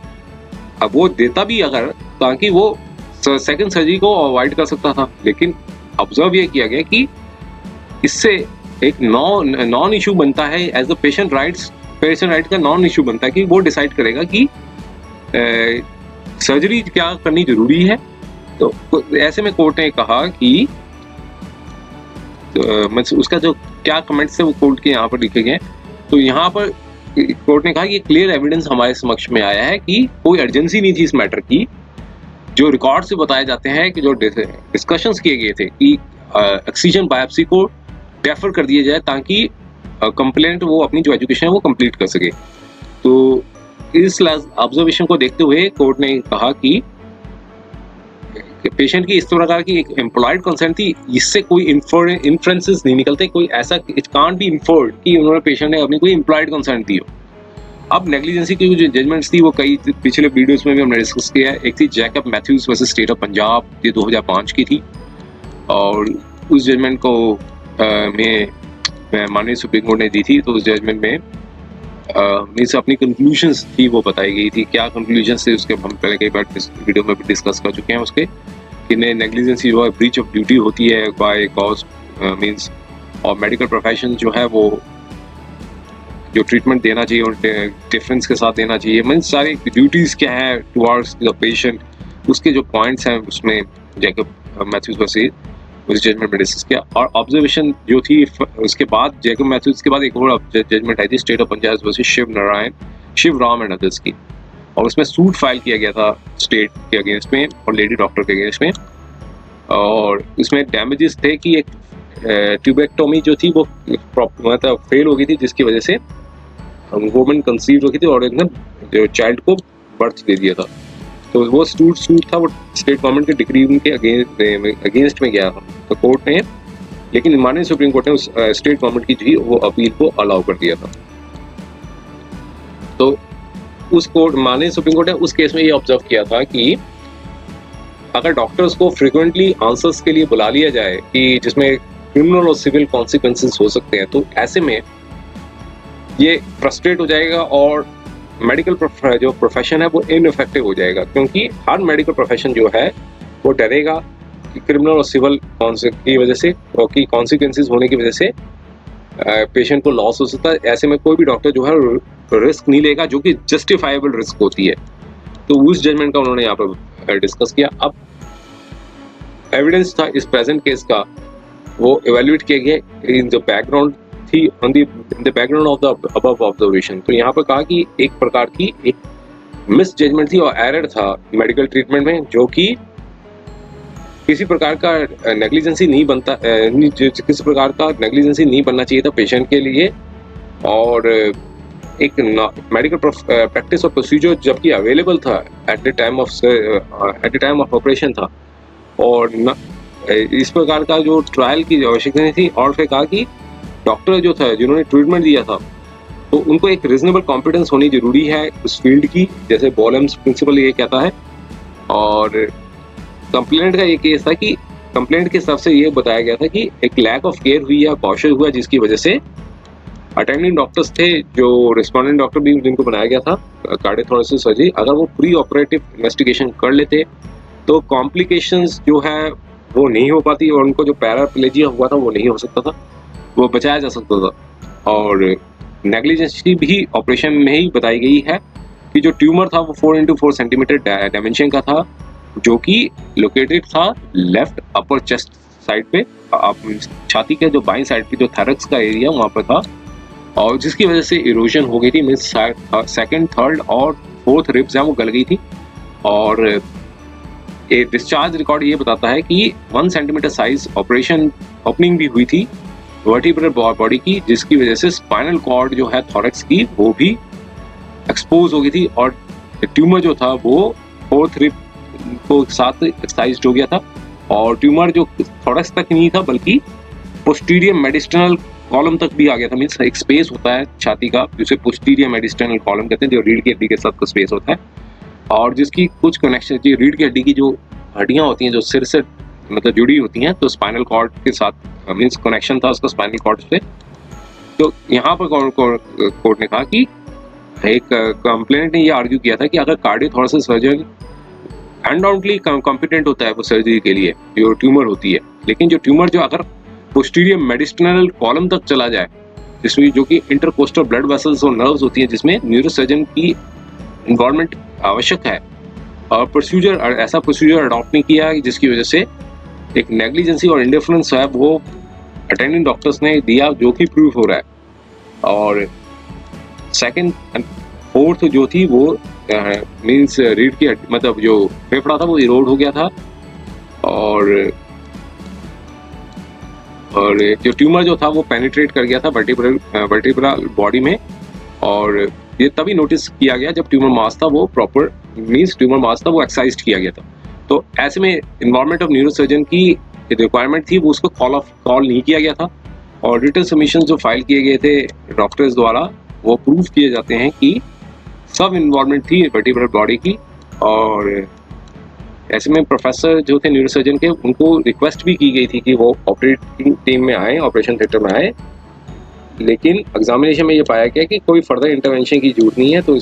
अब वो देता भी अगर ताकि वो सेकंड सर्जरी को अवॉइड कर सकता था, लेकिन ऑब्जर्व ये किया गया कि इससे एक नॉन इशू बनता है एज द पेशेंट राइट का नॉन इशू बनता है कि वो डिसाइड करेगा कि सर्जरी क्या करनी जरूरी है। तो ऐसे में कोर्ट ने कहा कि उसका जो क्या कमेंट्स है वो कोर्ट के यहाँ पर लिखे गए। तो यहाँ पर कोर्ट ने कहा कि क्लियर एविडेंस हमारे समक्ष में आया है कि कोई अर्जेंसी नहीं थी इस मैटर की। जो रिकॉर्ड से बताए जाते हैं कि जो डिस्कशंस किए गए थे कि एक्सीजन बायोप्सी को डेफर कर दिया जाए ताकि कंप्लेंट वो अपनी जो एजुकेशन है वो कंप्लीट कर सके। तो इस ऑब्जर्वेशन को देखते हुए कोर्ट ने कहा कि पेशेंट की इस प्रकार की एक एम्प्लॉयड कंसेंट थी, इससे कोई इन्फ्रेंसेस नहीं निकलते, कोई ऐसा इट कांट बी इन्फर्ड कि उन्होंने पेशेंट ने अपनी कोई एम्प्लॉयड कंसेंट दी हो। अब नेग्लिजेंसी की जो जजमेंट्स थी वो कई पिछले वीडियोस में भी हमने डिस्कस किया है। एक थी Jacob Mathews versus state of Punjab, ये 2005 की थी और उस जजमेंट को माननीय सुप्रीम कोर्ट ने दी थी। तो उस जजमेंट में मीन्स अपनी कंक्लूजन्स थी वो बताई गई थी। क्या कंक्लूजन्स थे उसके हम पहले कई बार वीडियो में भी डिस्कस कर चुके हैं उसके कि नेग्लिजेंसी जो है ब्रीच ऑफ ड्यूटी होती है बाय कॉज मीन्स, और मेडिकल प्रोफेशन जो है वो जो ट्रीटमेंट देना चाहिए और डिफरेंस के साथ देना चाहिए, मीन्स सारी ड्यूटीज़ क्या है टुवार्ड्स द पेशेंट, उसके जो पॉइंट्स हैं उसमें जैकब मैथ्यूज वैसे उस जजमेंट में डिस्कस किया। और ऑब्जर्वेशन जो थी उसके बाद जैकब मैथ्यूज के बाद एक और जजमेंट आई थी state of Punjab versus Shivram and others की, और उसमें सूट फाइल किया गया था स्टेट के अगेंस्ट में और लेडी डॉक्टर के अगेंस्ट में। और इसमें डैमेजेस थे कि एक ट्यूबेक्टोमी जो थी वो मतलब फेल हो गई थी, जिसकी वजह से वुमन कंसीव हो गई थी और एकदम जो चाइल्ड को बर्थ दे दिया था। तो वो सूट था वो स्टेट गवर्नमेंट के डिक्री के अगेंस्ट में गया था। तो कोर्ट ने, लेकिन माननीय सुप्रीम कोर्ट ने उस स्टेट गवर्नमेंट की जो वो अपील को अलाउ कर दिया था। तो उस कोर्ट, माननीय सुप्रीम कोर्ट ने उस केस में ये ऑब्जर्व किया था कि अगर डॉक्टर्स को फ्रिक्वेंटली आंसर्स के लिए बुला लिया जाए कि जिसमें क्रिमिनल और सिविल कॉन्सिक्वेंसेस हो सकते हैं, तो ऐसे में ये फ्रस्ट्रेट हो जाएगा और मेडिकल जो प्रोफेशन है वो इनइफेक्टिव हो जाएगा, क्योंकि हर मेडिकल प्रोफेशन जो है वो डरेगा कि क्रिमिनल और सिविल की वजह से और की कॉन्सिक्वेंसेस होने की वजह से पेशेंट को लॉस हो सकता है। ऐसे में कोई भी डॉक्टर जो है रिस्क नहीं लेगा, जो कि जस्टिफाइबल रिस्क होती है। तो उस जजमेंट का उन्होंने यहाँ पर डिस्कस किया। अब एविडेंस था इस प्रेजेंट केस का, वो इवेल्युएट किया गया इन द बैकग्राउंड थी on the background of the above observation. तो यहाँ पर कहा कि एक प्रकार की एक मिस जजमेंट थी और एरर था मेडिकल ट्रीटमेंट में, जो कि किसी प्रकार का नेग्लिजेंसी नहीं बनता, किसी प्रकार का नेग्लिजेंसी नहीं बनना चाहिए था पेशेंट के लिए। और एक मेडिकल प्रैक्टिस और प्रोसीजर जबकि अवेलेबल था at the time of operation था, और इस प्रकार का जो ट्रायल की आवश्यकता नहीं थी। और फिर कहा कि डॉक्टर जो था जिन्होंने ट्रीटमेंट दिया था, तो उनको एक रीजनेबल कॉम्पिटेंस होनी जरूरी है उस फील्ड की, जैसे बॉलम्स प्रिंसिपल ये कहता है। और कंप्लेंट का ये केस था कि कंप्लेंट के हिसाब से ये बताया गया था कि एक लैक ऑफ केयर हुई या कॉशन हुआ, जिसकी वजह से अटेंडिंग डॉक्टर्स थे, जो रिस्पोंडेंट डॉक्टर भी जिनको बनाया गया था कार्डियोथोरेसिस सर्जरी, अगर वो प्री ऑपरेटिव इन्वेस्टिगेशन कर लेते तो कॉम्प्लिकेशंस जो है वो नहीं हो पाती और उनको जो पैराप्लेजिया हुआ था वो नहीं हो सकता था, वो बचाया जा सकता था। और नेग्लिजेंसी भी ऑपरेशन में ही बताई गई है कि जो ट्यूमर था वो 4x4 सेंटीमीटर डायमेंशन का था, जो कि लोकेटेड था लेफ्ट अपर चेस्ट साइड पे, छाती के जो बाईं साइड पे जो थैरक्स का एरिया वहाँ पर था, और जिसकी वजह से इरोजन हो गई थी, मीन्स सेकंड, थर्ड और फोर्थ रिब्स हैं वो गल गई थी। और एक डिस्चार्ज रिकॉर्ड ये बताता है कि 1 सेंटीमीटर साइज ऑपरेशन ओपनिंग भी हुई थी वर्टिब्रल बॉडी की, जिसकी वजह से स्पाइनल कॉर्ड जो है थॉरक्स की वो भी एक्सपोज हो गई थी, और ट्यूमर जो था वो फोर्थ रिब को साथ एक्साइज्ड हो गया था। और ट्यूमर जो थॉरक्स तक नहीं था बल्कि पोस्टीरियर मेडिस्टनल कॉलम तक भी आ गया था। मीन्स एक स्पेस होता है छाती का जिसे पोस्टीरियर मेडिस्टनल कॉलम कहते हैं, जो रीढ़ की हड्डी के साथ का स्पेस होता है, और जिसकी कुछ कनेक्शन, रीढ़ की हड्डी की जो हड्डियां होती हैं जो सिर से मतलब जुड़ी होती हैं, तो स्पाइनल कॉर्ड के साथ मीन्स कनेक्शन था उसका स्पाइनल कॉर्ड से। तो यहाँ पर कोर्ट ने कहा कि एक कंप्लेनेंट ने ये आर्ग्यू किया था कि अगर कार्डियोथोरेसिस सर्जन अनडाउटली कॉम्पिटेंट होता है वो सर्जरी के लिए जो ट्यूमर होती है, लेकिन जो ट्यूमर जो अगर पोस्टीरियर मेडिस्टनल कॉलम तक चला जाए, जिसमें जो कि इंटरकोस्टल ब्लड वेसल्स और नर्व्स होती हैं, जिसमें न्यूरोसर्जन की इन्वॉल्वमेंट आवश्यक है, और प्रोसीजर ऐसा प्रोसीजर अडॉप्ट नहीं किया जिसकी वजह से एक नेग्लिजेंसी और इंडिफरेंस है वो अटेंडिंग डॉक्टर्स ने दिया, जो कि प्रूव हो रहा है। और सेकंड एंड फोर्थ जो थी वो मीन्स रीढ़ की मतलब जो फेफड़ा था वो इरोड हो गया था, और जो ट्यूमर जो था वो पेनिट्रेट कर गया था वर्टिब्रल बॉडी में, और ये तभी नोटिस किया गया जब ट्यूमर मास था वो प्रॉपर मीन्स ट्यूमर मास था वो एक्साइज्ड किया गया था। तो ऐसे में इन्वॉल्वमेंट ऑफ न्यूरोसर्जन की रिक्वायरमेंट थी, वो उसको कॉल नहीं किया गया था, और रिटन सबमिशन जो फाइल किए गए थे डॉक्टर्स द्वारा वो प्रूव किए जाते हैं कि सब इन्वॉल्वमेंट थी वर्टिब्रल बॉडी की। और ऐसे में प्रोफेसर जो थे न्यूरोसर्जन के, उनको रिक्वेस्ट भी की गई थी कि वो ऑपरेटिंग टीम में आए, ऑपरेशन थिएटर में आए, लेकिन एग्जामिनेशन में ये पाया गया कि कोई फर्दर इंटरवेंशन की जरूरत नहीं है, तो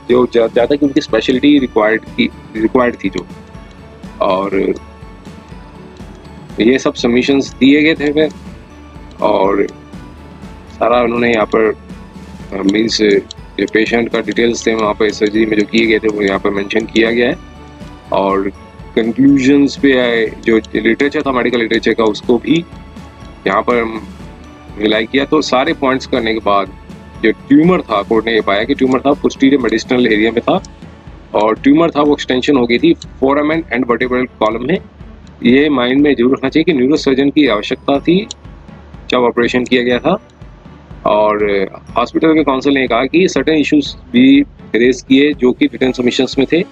जो ज़्यादा की उनकी स्पेशलिटी रिक्वायर्ड थी जो, और ये सब सबमिशंस दिए गए थे फिर, और सारा उन्होंने यहाँ पर मीन्स जो पेशेंट का डिटेल्स थे वहाँ पर सर्जरी में जो किए गए थे वो यहाँ पर मेंशन किया गया है, और कंक्लूजन्स पे जो लिटरेचर था मेडिकल लिटरेचर का उसको भी यहाँ पर मिलाई किया। तो सारे पॉइंट्स करने के बाद जो ट्यूमर था, कोर्ट ने ये पाया कि ट्यूमर था पोस्टीरियर मेडिस्टनल एरिया में था, और ट्यूमर था वो एक्सटेंशन हो गई थी फोरामेन एंड वर्टिब्रल कॉलम में। ये माइंड में जरूर रखना चाहिए कि न्यूरोसर्जन की आवश्यकता थी जब ऑपरेशन किया गया था, और हॉस्पिटल के काउंसिल ने कहा कि सर्टेन इश्यूज भी रेज किए जो कि रिटर्न सबमिशंस में थे,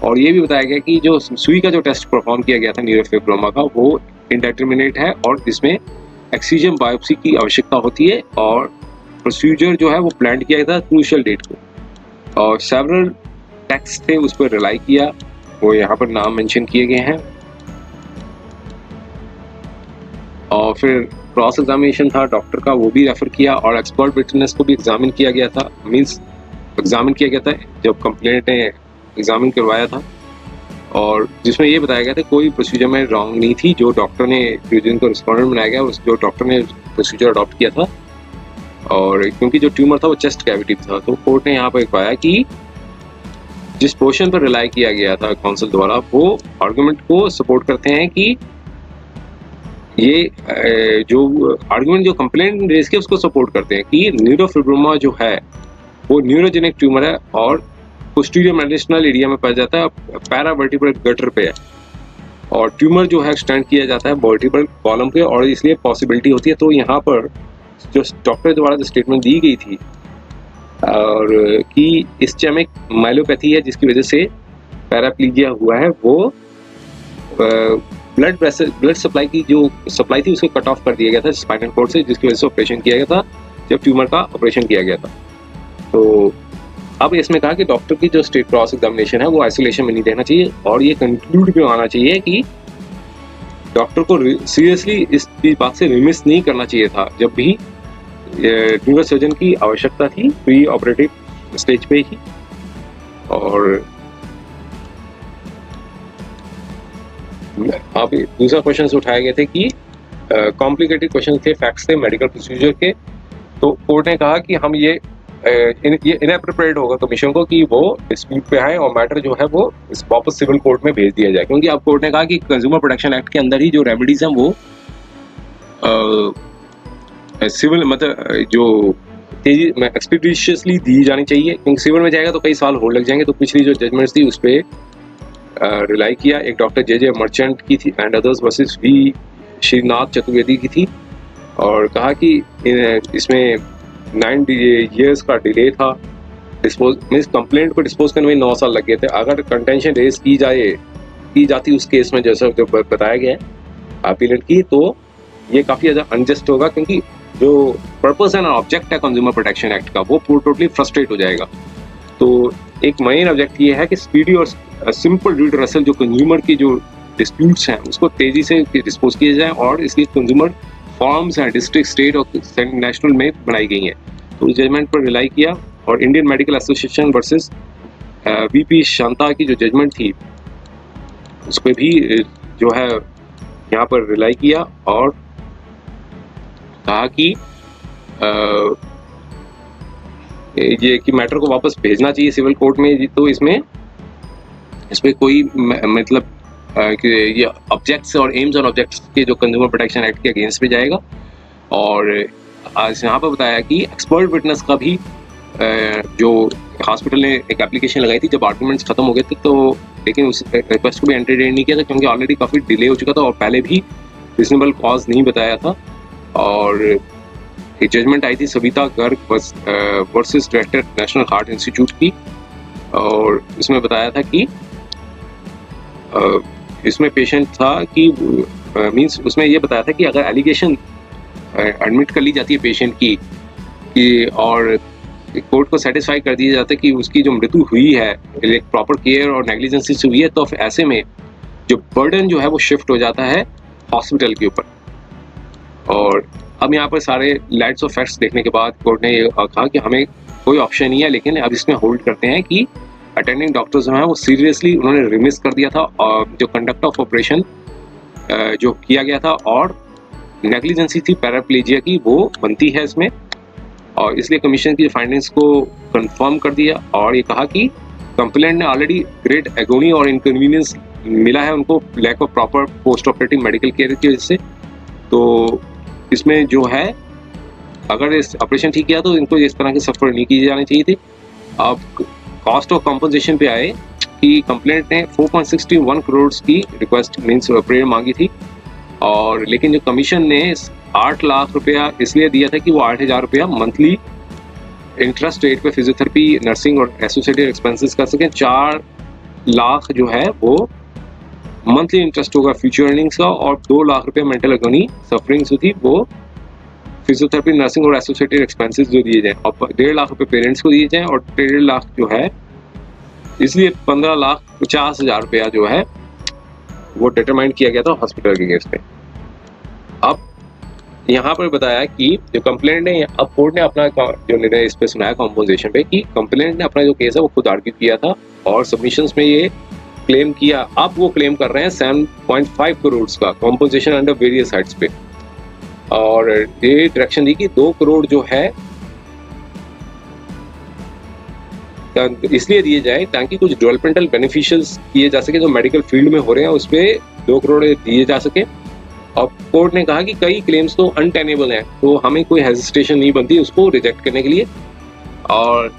और ये भी बताया गया कि जो सुई का जो टेस्ट परफॉर्म किया गया था न्यूरोफिब्रोमा का वो इंडेटरमिनेट है और इसमें एक्सिजन बायोप्सी की आवश्यकता होती है, और प्रोसीजर जो है वो प्लान किया गया था क्रूशियल डेट को, और सेवरल टेक्स्ट थे उस पर रिलाई किया, वो यहाँ पर नाम मेंशन किए गए हैं। और फिर क्रॉस एग्जामिनेशन था डॉक्टर का, वो भी रेफर किया, और एक्सपर्ट विटनेस को भी एग्जामिन किया गया था, मींस एग्जामिन किया गया था जब कंप्लेंट ने एग्जामिन करवाया था, और जिसमें ये बताया गया था कोई प्रोसीजर में रॉन्ग नहीं थी जो डॉक्टर ने जिनको रिस्पॉन्डेंट बनाया गया जो डॉक्टर ने प्रोसीजर अडॉप्ट किया था। और क्योंकि जो ट्यूमर था वो चेस्ट कैविटी था, तो कोर्ट ने यहाँ पर पाया कि जिस पोर्शन पर रिलाई किया गया था काउंसिल द्वारा वो आर्गुमेंट को सपोर्ट करते हैं कि ये जो आर्गुमेंट जो कंप्लेंट रेज किया उसको सपोर्ट करते हैं कि न्यूरोफिब्रोमा जो है वो न्यूरोजेनिक ट्यूमर है और पोस्टीरियर मेडिस्टल एरिया में पाया जाता है, पैरावर्टिब्रल गटर पे है, और ट्यूमर जो है एक्सटेंड किया जाता है वर्टिब्रल कॉलम पे, और इसलिए पॉसिबिलिटी होती है। तो यहाँ पर जो डॉक्टर द्वारा जो स्टेटमेंट दी गई थी और कि इस्चेमिक माइलोपैथी है जिसकी वजह से पैराप्लीजिया हुआ है, वो ब्लड सप्लाई की जो सप्लाई थी उसको कट ऑफ कर दिया गया था स्पाइनल कॉर्ड से, जिसकी वजह से ऑपरेशन किया गया था जब ट्यूमर का ऑपरेशन किया गया था। तो अब इसमें कहा कि डॉक्टर की जो स्टेट क्रॉस एग्जामिनेशन है वो आइसोलेशन में नहीं रहना चाहिए, और ये कंक्लूड भी आना चाहिए कि डॉक्टर को सीरियसली इस बात से रिमिस नहीं करना चाहिए था जब भी न्यूरो सर्जन की आवश्यकता थी प्री ऑपरेटिव स्टेज पे ही। और अब दूसरा क्वेश्चन उठाए गए थे कि कॉम्प्लिकेटेड क्वेश्चन थे, फैक्ट्स थे मेडिकल प्रोसीजर के, तो कोर्ट ने कहा कि हम ये इनएप्रोप्रिएट होगा कमीशन को कि वो डिस्प्यूट पे आए और मैटर जो है वो वापस सिविल कोर्ट में भेज दिया जाए, क्योंकि अब कोर्ट ने कहा कि कंज्यूमर प्रोटेक्शन एक्ट के अंदर ही जो रेमेडीज हैं वो सिविल मतलब जो तेजी में एक्सपीडिशियसली दी जानी चाहिए, क्योंकि सिविल में जाएगा तो कई साल होल्ड लग जाएंगे। तो पिछली जो जजमेंट्स थी उस पर रिलाई किया, एक डॉक्टर जे मर्चेंट की थी and others versus V Shrinath Chaturvedi की थी, और कहा कि इसमें 9 years का डिले था, डिस्पोज मीन्स कंप्लेंट को डिस्पोज करने में 9 साल लग गए थे। अगर कंटेंशन रेज की जाती उस केस में जैसा जो बताया गया है अपीलेंट की, तो ये काफ़ी ज़्यादा अनजस्ट होगा, क्योंकि जो पर्पस एंड ऑब्जेक्ट है कंज्यूमर प्रोटेक्शन एक्ट का वो टोटली फ्रस्ट्रेट हो जाएगा। तो एक मेन ऑब्जेक्ट ये है कि स्पीडी और सिंपल रिड्रेसल जो कंज्यूमर की जो डिस्प्यूट्स हैं उसको तेज़ी से डिस्पोज किए जाए, और इसलिए कंज्यूमर फॉर्म्स हैं डिस्ट्रिक्ट, स्टेट और नेशनल में बनाई गई हैं। तो उस जजमेंट पर रिलाई किया, और Indian medical association versus VP Shanta की जो जजमेंट थी उस पर भी जो है यहाँ पर रिलाई किया, और कहा कि ये कि मैटर को वापस भेजना चाहिए सिविल कोर्ट में। तो इसमें कोई मतलब कि ये ऑब्जेक्ट्स और एम्स और ऑब्जेक्ट्स के जो कंज्यूमर प्रोटेक्शन एक्ट के अगेंस्ट पे जाएगा। और आज यहाँ पर बताया कि एक्सपर्ट विटनेस का भी जो हॉस्पिटल ने एक एप्लीकेशन लगाई थी जब आर्गूमेंट्स खत्म हो गए थे, तो लेकिन उस रिक्वेस्ट को भी एंटरटेन नहीं किया था क्योंकि ऑलरेडी काफ़ी डिले हो चुका था और पहले भी रीजनेबल कॉज नहीं बताया था। और एक जजमेंट आई थी Savita Garg versus director national heart institute की, और इसमें बताया था कि इसमें पेशेंट था कि मींस उसमें ये बताया था कि अगर एलिगेशन एडमिट कर ली जाती है पेशेंट की कि और कोर्ट को सेटिस्फाई कर दिया जाता है कि उसकी जो मृत्यु हुई है एक प्रॉपर केयर और नेग्लिजेंसी से हुई है, तो ऐसे में जो बर्डन जो है वो शिफ्ट हो जाता है हॉस्पिटल के ऊपर। और अब यहाँ पर सारे लाइट्स और फैक्ट्स देखने के बाद कोर्ट ने ये कहा कि हमें कोई ऑप्शन नहीं है, लेकिन अब इसमें होल्ड करते हैं कि अटेंडिंग डॉक्टर्स जो हैं वो सीरियसली उन्होंने रिमिस कर दिया था और जो कंडक्ट ऑफ ऑपरेशन जो किया गया था और नेग्लिजेंसी थी पैराप्लेजिया की वो बनती है इसमें, और इसलिए कमीशन की फाइंडिंग्स को कंफर्म कर दिया और ये कहा कि कंप्लेंट ने ऑलरेडी ग्रेट एगोनी और इनकन्वीनियंस मिला है उनको lack of proper post operative medical care की वजह से। तो इसमें जो है अगर इस ऑपरेशन ठीक किया तो इनको इस तरह की सफर नहीं की जानी चाहिए थी। अब कॉस्ट ऑफ कॉम्पनसेशन पे आए कि कंप्लेंट ने 4.61 करोड़ की रिक्वेस्ट मीन्स प्रेयर मांगी थी, और लेकिन जो कमीशन ने 8 लाख रुपया इसलिए दिया था कि वो 8,000 रुपया मंथली इंटरेस्ट रेट पे फिजियोथेरेपी, नर्सिंग और एसोसिएटेड एक्सपेंसेस कर सकें। 4 लाख जो है वो मंथली इंटरेस्ट होगा फ्यूचर अर्निंग्स का, और 2 लाख रुपया मेंटल एगोनी सफरिंग्स थी वो फिजियोथेरेपी, नर्सिंग और एसोसिएटेड एक्सपेंसेस जो दिए जाएं, और 1.5 लाख रुपये पेरेंट्स को दिए जाएं, और 1.5 लाख जो है, इसलिए 15,50,000 रुपया जो है वो डिटरमाइन किया गया था हॉस्पिटल के केस पे। अब यहाँ पर बताया कि जो कंप्लेंट ने, अब कोर्ट ने अपना जो निर्णय इस पे सुनाया कॉम्पोजिशन पे, कि कंप्लेंट ने अपना जो केस है वो खुद आर्ग्यू किया था और सबमिशंस में ये क्लेम किया। अब वो क्लेम कर रहे हैं 7.5 करोड़ का कॉम्पोजिशन अंडर वेरियस हेड्स पे, और ये डायरेक्शन दी कि 2 करोड़ जो है इसलिए दिए जाए ताकि कुछ डेवलपमेंटल बेनिफिशियल्स किए जा सके जो मेडिकल फील्ड में हो रहे हैं, उस पर 2 करोड़ दिए जा सके। और कोर्ट ने कहा कि कई क्लेम्स तो अनटेनेबल हैं, तो हमें कोई हेजिटेशन नहीं बनती उसको रिजेक्ट करने के लिए, और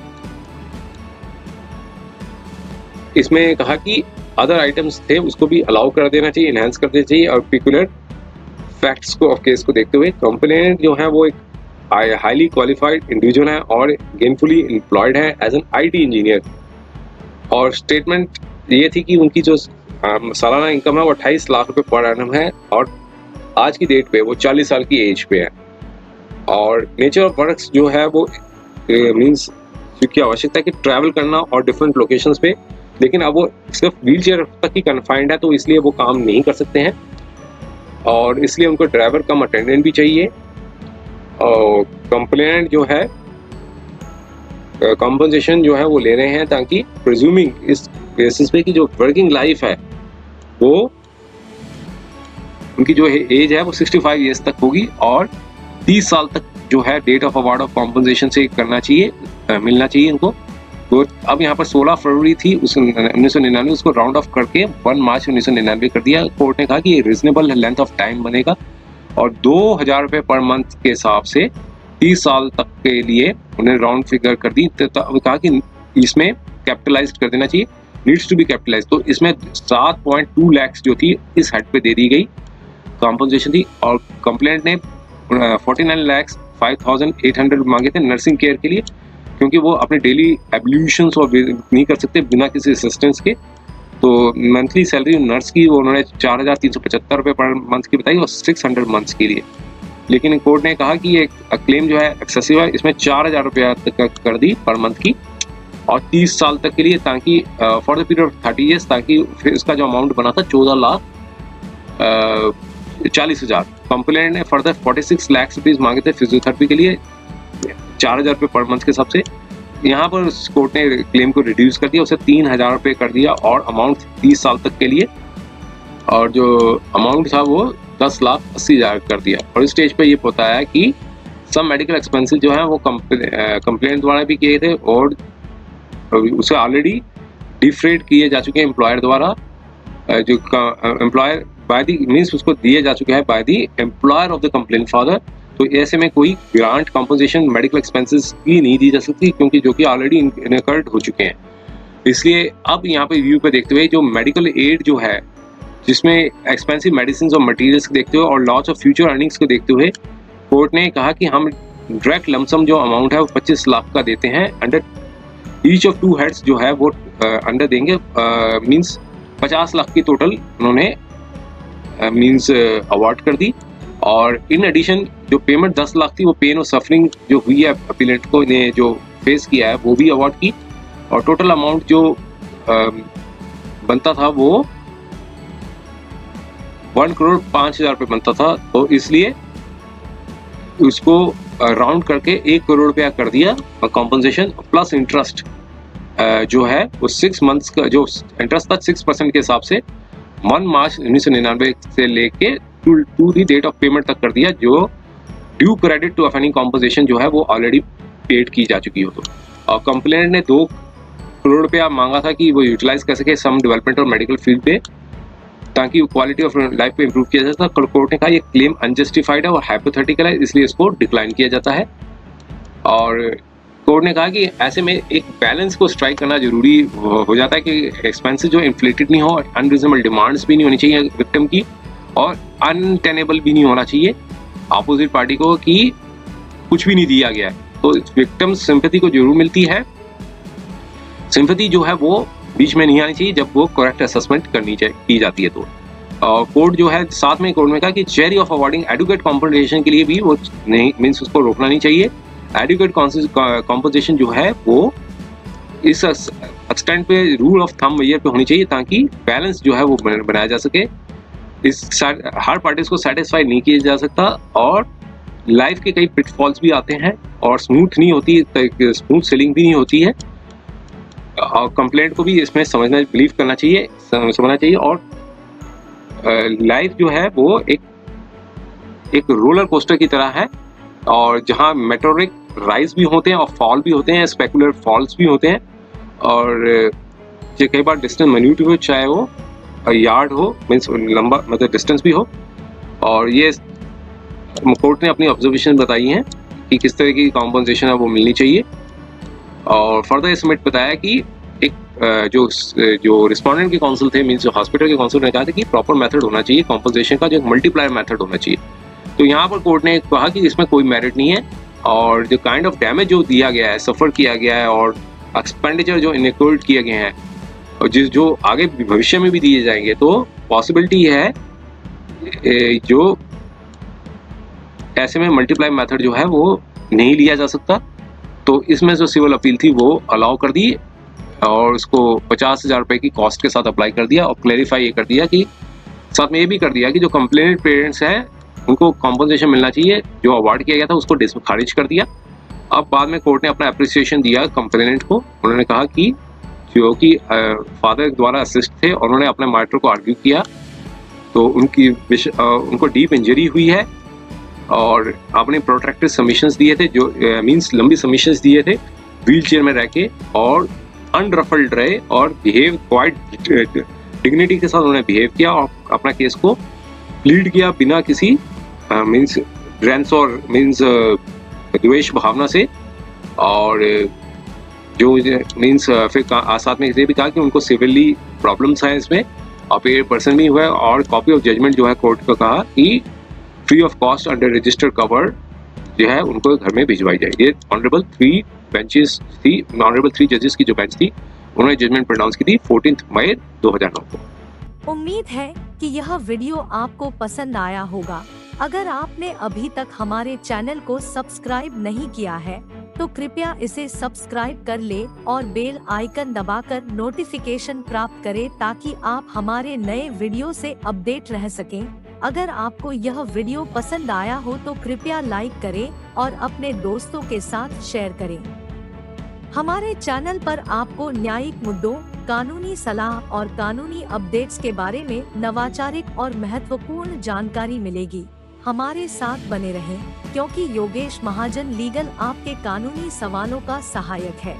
इसमें कहा कि अदर आइटम्स थे उसको भी अलाउ कर देना चाहिए, इनहेंस कर देना चाहिए, और पर्टिकुलर फैक्ट्स को ऑफ केस को देखते हुए कंप्लेनेंट जो है वो एक हाईली क्वालिफाइड इंडिविजुअल है और गेनफुली एम्प्लॉयड है एज एन आईटी इंजीनियर, और स्टेटमेंट ये थी कि उनकी जो सालाना इनकम है वो 28 लाख रुपए पर एनम है, और आज की डेट पे वो 40 साल की एज पे है, और नेचर ऑफ वर्क्स जो है वो मींस की आवश्यकता है कि ट्रैवल करना और डिफरेंट लोकेशंस पे, लेकिन अब वो सिर्फ व्हील चेयर तक ही कन्फाइंड है, तो इसलिए वो काम नहीं कर सकते हैं, और इसलिए उनको ड्राइवर कम अटेंडेंट भी चाहिए। और कंप्लेनेंट जो है कॉम्पनसेशन जो है वो ले रहे हैं ताकि प्रिज्यूमिंग इस बेसिस पे कि जो वर्किंग लाइफ है वो उनकी जो एज है वो 65 ईयर्स तक होगी, और 30 साल तक जो है date of award of compensation से करना चाहिए, मिलना चाहिए उनको। तो अब यहाँ पर 16 फरवरी थी उस 1999, उसको राउंड ऑफ करके 1 मार्च 1999 कर दिया। कोर्ट ने कहा कि ये रिजनेबल लेंथ ऑफ टाइम बनेगा, और 2,000 रुपये पर मंथ के हिसाब से 30 साल तक के लिए उन्हें राउंड फिगर कर दी। तो कहा कि इसमें कैपिटलाइज कर देना चाहिए, नीड्स टू बी कैपिटलाइज। तो इसमें 7.2 लाख जो थी इस हेड पे दे दी गई कॉम्पनसेशन थी, और कंप्लेंट ने 49,05,800 मांगे थे नर्सिंग केयर के लिए, क्योंकि वो अपने डेली एब्ल्यूशंस और नहीं कर सकते बिना किसी असिस्टेंस के। तो मंथली सैलरी नर्स की उन्होंने 4,375 रुपये पर मंथ की बताई, और 600 मंथ्स के लिए। लेकिन कोर्ट ने कहा कि ये क्लेम जो है एक्सेसिव है, इसमें 4,000 रुपया तक कर दी पर मंथ की, और 30 साल तक के लिए, ताकि for the period of 30 years, ताकि फिर इसका जो अमाउंट बना था 14,40,000। कंप्लेंट ने फर्दर 46 लाख रुपीज मांगे थे फिजियोथेरेपी के लिए 4,000 रुपये पर मंथ के हिसाब से। यहाँ पर कोर्ट ने क्लेम को रिड्यूस कर दिया, उसे 3,000 रुपये कर दिया, और अमाउंट 30 साल तक के लिए, और जो अमाउंट था वो 10,80,000 कर दिया। और इस स्टेज पे ये बताया कि सब मेडिकल एक्सपेंसेस जो है वो कंप्लेंट द्वारा भी किए थे, और उसे ऑलरेडी डिफरेड किए जा चुके हैं एम्प्लॉयर द्वारा, जो एम्प्लॉयर बाय दी मीन्स उसको दिए जा चुके हैं by the employer of the complaint father. तो ऐसे में कोई ग्रांट कॉम्पोजिशन मेडिकल एक्सपेंसेस की नहीं दी जा सकती, क्योंकि जो कि ऑलरेडी इनकर्ड हो चुके हैं। इसलिए अब यहाँ पे व्यू पे देखते हुए जो मेडिकल एड जो है, जिसमें एक्सपेंसिव मेडिसिन और मटेरियल्स को देखते हुए और लॉस ऑफ फ्यूचर अर्निंग्स को देखते हुए, कोर्ट ने कहा कि हम डायरेक्ट लमसम जो अमाउंट है वो 25 लाख का देते हैं, अंडर ईच ऑफ 2 हेड्स जो है वो अंडर देंगे, मीन्स 50 लाख की टोटल उन्होंने मीन्स अवार्ड कर दी। और इन एडिशन जो पेमेंट 10 लाख थी वो पेन और सफरिंग जो हुई है अपीलेंट को ने जो फेस किया है वो भी अवार्ड की, और टोटल अमाउंट जो बनता था वो 1,05,00,000 रुपये बनता था। तो इसलिए उसको राउंड करके 1 करोड़ रुपया कर दिया कॉम्पनसेशन, प्लस इंटरेस्ट जो है वो 6 मंथ्स का जो इंटरेस्ट था 6% के हिसाब से 1 मार्च 1999 से लेके to the date of payment तक कर दिया, जो ड्यू क्रेडिट टू ऑफेनिंग कॉम्पोजिशन जो है वो ऑलरेडी पेड की जा चुकी हो। तो और कंप्लेनेंट ने 2 करोड़ रुपया मांगा था कि वो यूटिलाइज कर सके सम डेवलपमेंट और मेडिकल फील्ड पे, ताकि क्वालिटी ऑफ लाइफ पे इंप्रूव किया जाता। कोर्ट ने कहा ये क्लेम अनजस्टिफाइड है और हाइपोथेटिकल है, इसलिए इसको डिक्लाइन किया जाता है। और कोर्ट ने कहा कि ऐसे में एक बैलेंस को स्ट्राइक करना जरूरी हो जाता है कि एक्सपेंसेस जो इन्फ्लेटेड नहीं हो, अनरीजनेबल डिमांड्स भी नहीं होनी चाहिए विक्टिम की, और अनटेनेबल भी नहीं होना चाहिए। अपोजिट पार्टी को कि कुछ भी नहीं दिया गया है। तो विक्टिम सिंपैथी को जरूर मिलती है। सिंपैथी जो है वो बीच में नहीं आनी चाहिए जब वो करेक्ट असेसमेंट की जाती है। तो कोर्ट जो है साथ में कोर्ट में कहा कि चेरी ऑफ अवॉर्डिंग एडुकेट कॉम्पनसेशन के लिए भी वो नहीं मीन्स उसको रोकना नहीं चाहिए। एडुकेट कॉम्पनसेशन जो है वो इस एक्सटेंट पे रूल ऑफ थंब मेजर पे होनी चाहिए ताकि बैलेंस जो है वो बनाया जा सके। इस हर पार्टीज को सेटिस्फाई नहीं किया जा सकता और लाइफ के कई पिटफॉल्स भी आते हैं और स्मूथ नहीं होती, स्मूथ सेलिंग भी नहीं होती है। और कंप्लेंट को भी इसमें बिलीव करना चाहिए, समझना चाहिए। और लाइफ जो है वो एक रोलर कोस्टर की तरह है और जहाँ मेटेरिक राइज भी होते हैं और फॉल भी होते हैं, स्पेकुलर फॉल्स भी होते हैं। और ये कई बार डिस्टेंस मिन्यूट हो, चाहे वो यार्ड हो, मीन्स लंबा मतलब डिस्टेंस भी हो। और ये कोर्ट ने अपनी ऑब्जर्वेशन बताई हैं कि किस तरह की कॉम्पनसेशन है वो मिलनी चाहिए। और फर्दर इसमें बताया कि एक जो रिस्पोंडेंट के काउंसिल थे, मीन्स जो हॉस्पिटल के काउंसिल ने कहा था कि प्रॉपर मेथड होना चाहिए कॉम्पनसेशन का, जो मल्टीप्लायर मेथड होना चाहिए। तो यहाँ पर कोर्ट ने कहा कि इसमें कोई मेरिट नहीं है और जो काइंड ऑफ डैमेज जो दिया गया है, सफ़र किया गया है और एक्सपेंडिचर जो इनक्लूड किए गए हैं और जो आगे भविष्य में भी दिए जाएंगे, तो पॉसिबिलिटी है जो ऐसे में मल्टीप्लाई मेथड जो है वो नहीं लिया जा सकता। तो इसमें जो सिविल अपील थी वो अलाउ कर दी और उसको 50,000 रुपये की कॉस्ट के साथ अप्लाई कर दिया। और क्लैरिफाई ये कर दिया कि साथ में ये भी कर दिया कि जो कंप्लेनेंट पेरेंट्स हैं उनको कॉम्पनसेशन मिलना चाहिए, जो अवार्ड किया गया था उसको खारिज कर दिया। अब बाद में कोर्ट ने अपना अप्रिसिएशन दिया कंप्लेनेंट को। उन्होंने कहा कि जो कि फादर द्वारा असिस्ट थे और उन्होंने अपने मैटर को आर्ग्यू किया, तो उनको डीप इंजरी हुई है और आपने प्रोट्रैक्टेड सबमिशंस दिए थे, जो मींस लंबी सबमिशंस दिए थे व्हील चेयर में रह के, और अनरफल्ड रहे और बिहेव क्वाइट डिग्निटी के साथ उन्होंने बिहेव किया और अपना केस को प्लीड किया बिना किसी मींस ग्रैंस और मींस द्वेष भावना से। और जो मींस फिर साथ में ये भी कहा कि उनको सिविली प्रॉब्लम्स हैं इसमें और पे पर्सन भी हुआ है। और कॉपी ऑफ जजमेंट जो है कोर्ट को कहा कि free of cost under register cover जो है उनको घर में भिजवाई जाए। ये ऑनरेबल 3 जजेस की जो बेंच थी उन्होंने जजमेंट प्रोनाउंस की थी 14 मई 2009 को। उम्मीद है कि यह वीडियो आपको पसंद आया होगा। अगर आपने अभी तक हमारे चैनल को सब्सक्राइब नहीं किया है तो कृपया इसे सब्सक्राइब कर ले और बेल आइकन दबाकर नोटिफिकेशन प्राप्त करें ताकि आप हमारे नए वीडियो से अपडेट रह सकें। अगर आपको यह वीडियो पसंद आया हो तो कृपया लाइक करें और अपने दोस्तों के साथ शेयर करें। हमारे चैनल पर आपको न्यायिक मुद्दों, कानूनी सलाह और कानूनी अपडेट्स के बारे में नवाचारिक और महत्वपूर्ण जानकारी मिलेगी। हमारे साथ बने रहें क्योंकि योगेश महाजन लीगल आपके कानूनी सवालों का सहायक है।